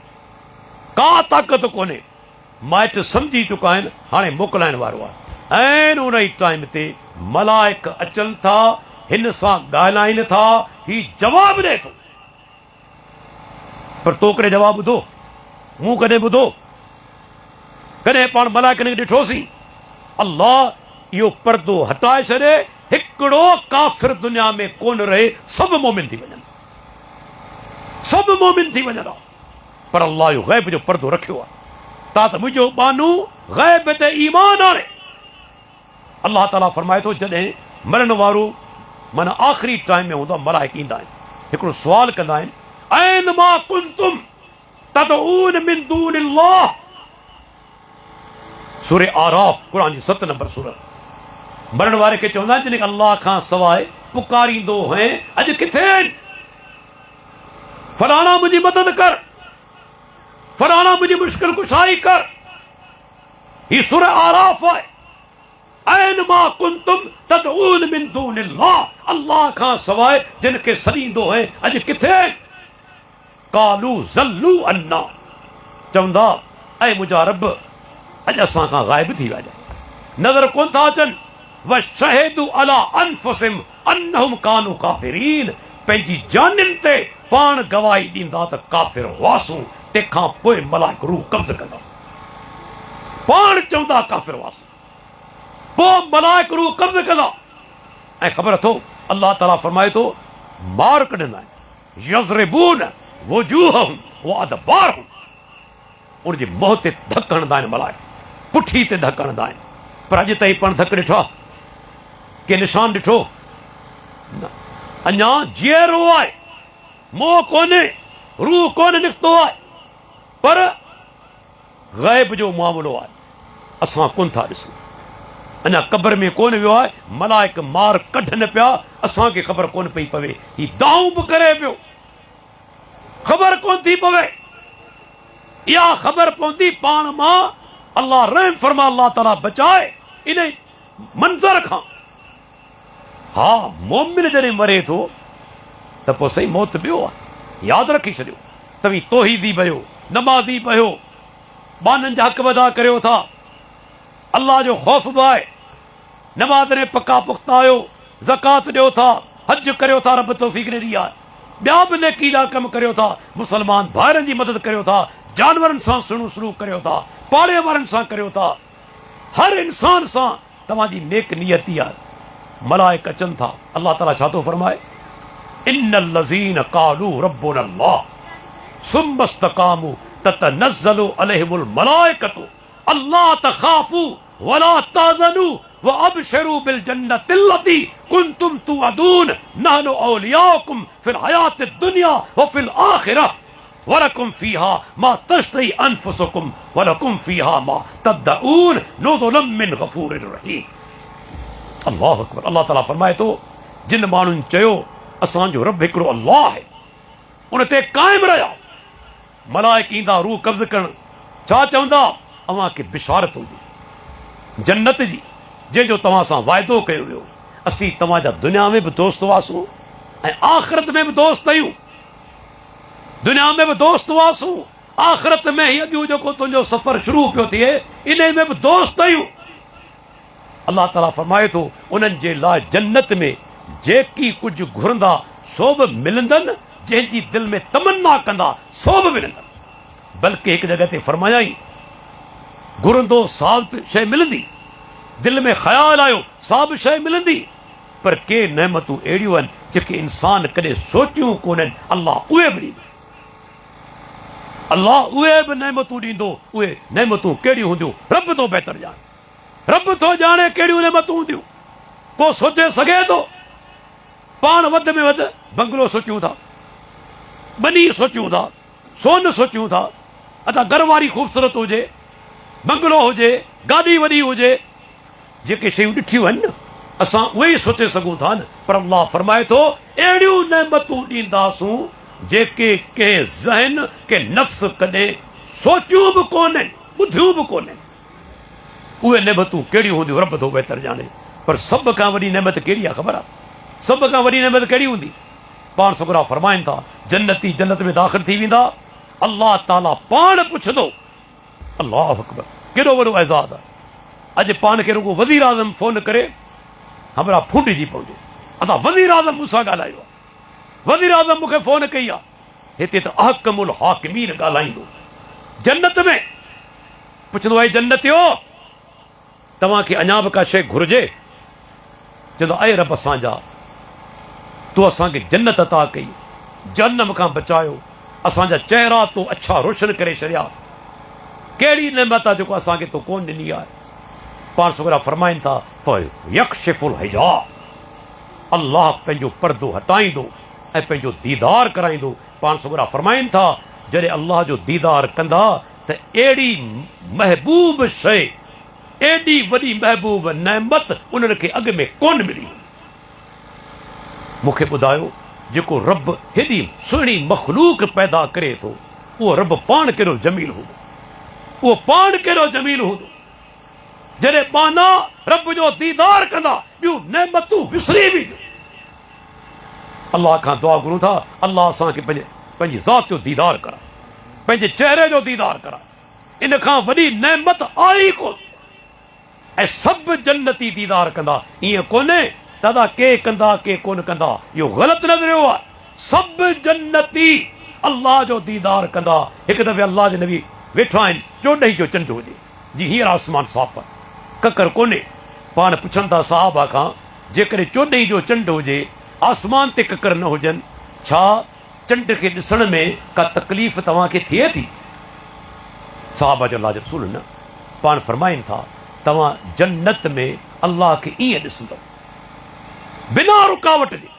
का ताक़त कोन्हे, माइट सम्झी चुका आहिनि, हाणे मोकिलाइण वारो आहे। ऐं उन ई टाइम ते मलाइक अचनि था, हिन सां ॻाल्हाइनि था, ही जवाबु ॾे थो। पर तो कॾहिं जवाबु ॿुधो? मूं कॾहिं ॿुधो? कॾहिं पाण मलाइकनि खे ॾिठोसीं? अल्लाह इहो पर्दो हटाए छॾे, हिकिड़ो काफ़िर दुनिया में कोन रहे, सभु मोमिन थी वञनि, सभु मोमिन थी वञनि। पर अल्लाह इहो ग़ैब जो पर्दो रखियो आहे। ता त मुंहिंजो बानू ग़ैब ते ईमान आणे। अल्लाह ताला फरमाए थो जॾहिं मरण वारो माना आख़िरी टाइम में हूंदो आहे, मलाइक ईंदा आहिनि, हिकिड़ो सुवाल कंदा आहिनि, ऐन मा कुंतुम तदऊन मिन दूनिल्लाह। सूरे आराफ, क़ुरान जी 7 नंबर सूरत। मरण वारे खे चवंदा आहिनि जॾहिं अल्लाह खां सवाइ पुकारींदो है, अॼु किथे आहिनि? फलाणा मुंहिंजी मदद कर, फलाणा मुंहिंजी मुश्किल कुशाई कर। ही सूरे आराफ आहे। ऐन मा कुंतुम तदऊन मिन दूनिल्लाह, अल्लाह खां सवाइ जिन खे सॾींदो है, अॼु किथे आहिनि? कालू ज़ल्लू अन्ना, चवंदा ऐं मुंहिंजा रब अॼु असां खां ग़ाइब थी विया, नज़र कोन था अचनि। व शहीदु अला अनफुसिहिम अन्नहुम कानू काफ़िरीन, पंहिंजी जानिन ते पाण गवाही ॾींदा त काफ़िर हुआसूं, तंहिंखां पोइ मलाइक रूह कब्ज़ कंदा, पाण चवंदा काफ़िर हुआसूं, पोइ मलाइक रूह कब्ज़ कंदा। ऐं ख़बर अथो अल्लाह ताला फरमाए थो मार कढंदा आहिनि, यज़रिबून वुजूहहुम व अदबारहुम, उनजे मुंहं ते धक हणंदा आहिनि मलाइक, पुठी ते धक हणंदा आहिनि। पर अॼु ताईं पाण धक ॾिठो आहे? के निशान ॾिठो? न, अञा जीअरो आहे, मोह कोन्हे, रूह कोन निकितो आहे, पर ग़ैब जो मामिलो आहे, असां कोन था ॾिसूं। अञा क़बर में कोन वियो आहे, मलाइक मार कढनि पिया, असांखे ख़बर कोन पई पवे, ही दाऊं बि करे पियो, ख़बर कोन थी पवे। इहा ख़बर पवंदी पाण मां, अल्लाह रहम फरमा, अल्लाह ताला बचाए इन मंज़र खां। हा, मोमिन जॾहिं मरे थो त पोइ सही मौत ॿियो आहे, यादि रखी छॾियो। तव्हीं तौहीदी बहियो, नमाज़ी बहियो, ॿाननि जा हक़ अदा करियो था, अल्लाह जो ख़ौफ़ बि आहे, नमाज़ में पका पुख्ता आहियो, ज़कात ॾियो था, हज करियो था, रब तौफ़ीक़ ॾिनी आहे, ॿिया बि नेकी जा कम करियो था, मुसलमान भाइरनि जी मदद करियो था, जानवरनि सां सुहिणो सलूक करियो था, पाड़े वारनि सां करियो था, हर इंसान सां तव्हांजी नेक नियती आहे। मलाइक अचनि था, अल्लाह ताला छा थो फरमाए? इन्नल लज़ीन क़ालू रब्बुना अल्लाह सुम्मा इस्तक़ामू ततनज़्ज़लु अलैहिमुल मलाइकतु अल्ला तख़ाफ़ू वला तहज़नू व अबशिरू बिल जन्नतिल्लती कुन्तुम तुअदून नहनु औलियाउकुम फिल हयातिद दुनिया व फिल आखिरह वलकुम फीहा मा तश्तही अनफुसुकुम वलकुम फीहा मा तदऊन नुज़ुलम मिन गफूरिर रहीम। अल्लाहु अकबर। अल्लाह ताला फरमाए तो जिन माण्हुनि चयो असांजो रब हिकिड़ो अल्लाह आहे, उन ते क़ाइम रहिया, मलाइक ईंदा रूह कब्ज़ करण, छा चवंदा? अव्हांखे बिशारत हुजे जन्नत जी, जंहिंजो तव्हां सां वाइदो कयो वियो। असीं तव्हांजा दुनिया में बि दोस्त हुआसीं ऐं आख़िरत में बि दोस्त आहियूं। दुनिया में बि दोस्त हुआसीं, आख़िरत में हीअ अॼु जेको तुंहिंजो सफ़र शुरू पियो थिए इन में बि दोस्त आहियूं। अल्लाह ताला फरमाए थो उन्हनि जे लाइ जन्नत में जेकी कुझु घुरंदा सो बि मिलंदनि, जंहिंजी दिलि में तमन्ना कंदा सो बि मिलंदनि। बल्कि हिकु जॻह ते फरमायाई घुरंदो साबित शइ मिलंदी, दिलि में ख़्यालु आयो सा बि शइ मिलंदी, पर के नेमतूं अहिड़ियूं आहिनि जेके इंसान कॾहिं सोचियूं कोन्हनि अल्लाह उहे बि ॾींदो। अल्लाह उहे बि नेमतूं ॾींदो। उहे नेमतूं कहिड़ियूं हूंदियूं रब तो बहितर ॼाणे, रब तो ॼाणे कहिड़ियूं नेमतूं हूंदियूं। को सोचे सघे थो? पाण वधि में वधि बंगलो सोचियूं था, बनी सोचियूं था, सोन सोचियूं था, अथा घर वारी ख़ूबसूरत हुजे, बंगलो हुजे, गाॾी वॾी हुजे, जेके शयूं ॾिठियूं आहिनि न असां उहे ई सोचे सघूं था न। पर अल्लाह फरमाए थो अहिड़ियूं नेमतूं ॾींदासूं जेके कंहिं ज़हन के नफ़्स कॾहिं सोचियूं बि कोन्हनि, ॿुधियूं बि कोन्हनि। उहे नेमतूं कहिड़ियूं हूंदियूं रब थो बहितर ॼाणे। पर सभ खां वॾी नेमत कहिड़ी आहे ख़बर आहे? सभ खां वॾी नेमत कहिड़ी हूंदी? पाण सगुरा फरमाइनि था जन्नती जन्नत में दाख़िल थी वेंदा, अल्लाह ताला पाण पुछंदो। अल्लाह अकबर, केॾो वॾो एज़ाज़ आहे। अॼु पाण खे रुगो वज़ीर आज़म फोन करे हमरा फूट जी पवंदो, अदा वज़ीर आज़म मूंसां ॻाल्हायो आहे, वज़ीर आज़म मूंखे फोन कई आहे। हिते त अहकमुल हाकिमीन ॻाल्हाईंदो जन्नत में। पुछंदो आहे जन्नतियो तव्हांखे अञा बि का शइ घुरिजे? चवंदो आहे रब असांजा तूं असांखे जन्नत अता कई, जहन्नम खां बचायो, असांजा चेहरा तो अच्छा रोशन करे छॾिया। कहिड़ी नेमत आहे जेको असांखे तो कोन ॾिनी आहे? पाण सगुरा फरमाइनि था यक्शिफुल हिजाब, अल्लाह पंहिंजो पर्दो हटाईंदो ऐं पंहिंजो दीदार कराईंदो। पाण सगुरा फरमाइनि था जॾहिं अल्लाह जो दीदार कंदा त अहिड़ी महबूब शइ, एॾी वॾी महबूब नेमत उन्हनि खे अॻ में कोन मिली। मूंखे ॿुधायो जेको रब हेॾी सुहिणी मखलूक पैदा करे थो, उहो रब पाण कहिड़ो जमील हूंदो, उहो पाण कहिड़ो जमील हूंदो। जॾहिं पाना रब जो दीदार कंदा ॿियूं नेमतूं विसरी वेंदियूं। अल्लाह खां दुआ घुरूं था अल्लाह असांखे पंहिंजी ज़ात जो दीदार करा, पंहिंजे चेहरे जो दीदार करा। इन खां वॾी नेमत आई कोन। ऐं सभु जन्नती दीदार कंदा, ईअं कोन्हे दादा के कंदा के कोन कंदा, इहो ग़लति नज़रियो आहे। सभु जन्नती अल्लाह जो दीदार कंदा। हिकु दफ़े अल्लाह जे नबी वेठा आहिनि, चोॾहीं जो चंड हुजे, जी हींअर आसमान साफ़ आहे, ककर कोन्हे। पाण पुछनि था साहबा खां जेकॾहिं चोॾहीं जो चंड हुजे, आसमान ते ककर न हुजनि, छा चंड खे ॾिसण में का तकलीफ़ तव्हांखे थिए थी? साहबा जो अल्लाह जो रसूल न। पाण फरमाइनि था तव्हां जन्नत में अल्लाह खे ईअं ॾिसंदव बिना रुकावट जे,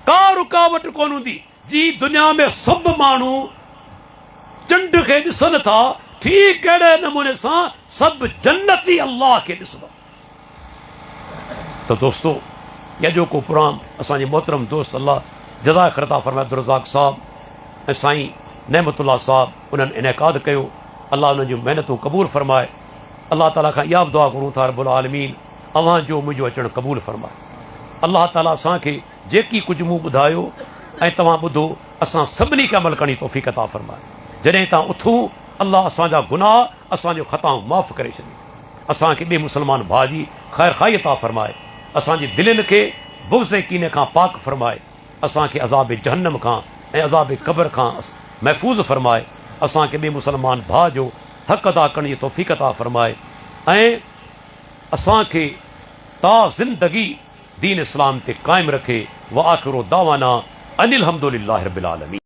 का रुकावट कोन हूंदी। जी दुनिया में सभु माण्हू चंड खे ॾिसनि था, ठीक अहिड़े नमूने सां सभु जन्नती अल्लाह खे ॾिसंदा। तो दोस्तो या जो को प्रोग्राम असांजे मोहतरम दोस्त अल्लाह जज़ा ख़ैर फरमाए अब्दुल रज़ाक साहब ऐं साईं नेमतुल्लाह साहब उन्हनि इनेकाद कयो, अल्लाह उन्हनि जूं महिनतूं क़बूल फरमाए। अल्लाह ताला खां इहा बि दुआ घुरूं था रब्बुल आलमीन अव्हां जो मुंहिंजो अचणु क़बूल फरमाए। अल्लाह ताला असांखे जेकी कुझु मूं ॿुधायो ऐं तव्हां ॿुधो, असां सभिनी खे अमल करण जी तौफ़ीक़ अता फरमाए। जॾहिं तव्हां उथूं अल्लाह असांजा गुनाह असांजो ख़ताऊं माफ़ करे छॾे, असांखे ॿिए मुस्लमान भाउ जी ख़ैर खाई अता फरमाए, असांजी दिलनि खे बुग़्ज़ ऐं कीने खां पाक फरमाए, असांखे अज़ाब जहन्नम खां ऐं अज़ाब क़ब्र खां महफ़ूज़ फरमाए, असांखे ॿिए मुस्लमान भाउ जो हक़ अदा करण जी तौफ़ीक़ अता फरमाए ऐं असांखे ता ज़िंदगी दीन इस्लाम ते क़ाइमु रखे। व आखिरु दावाना अनिल हम्दुलिल्लाहि रब्बिल आलमीन।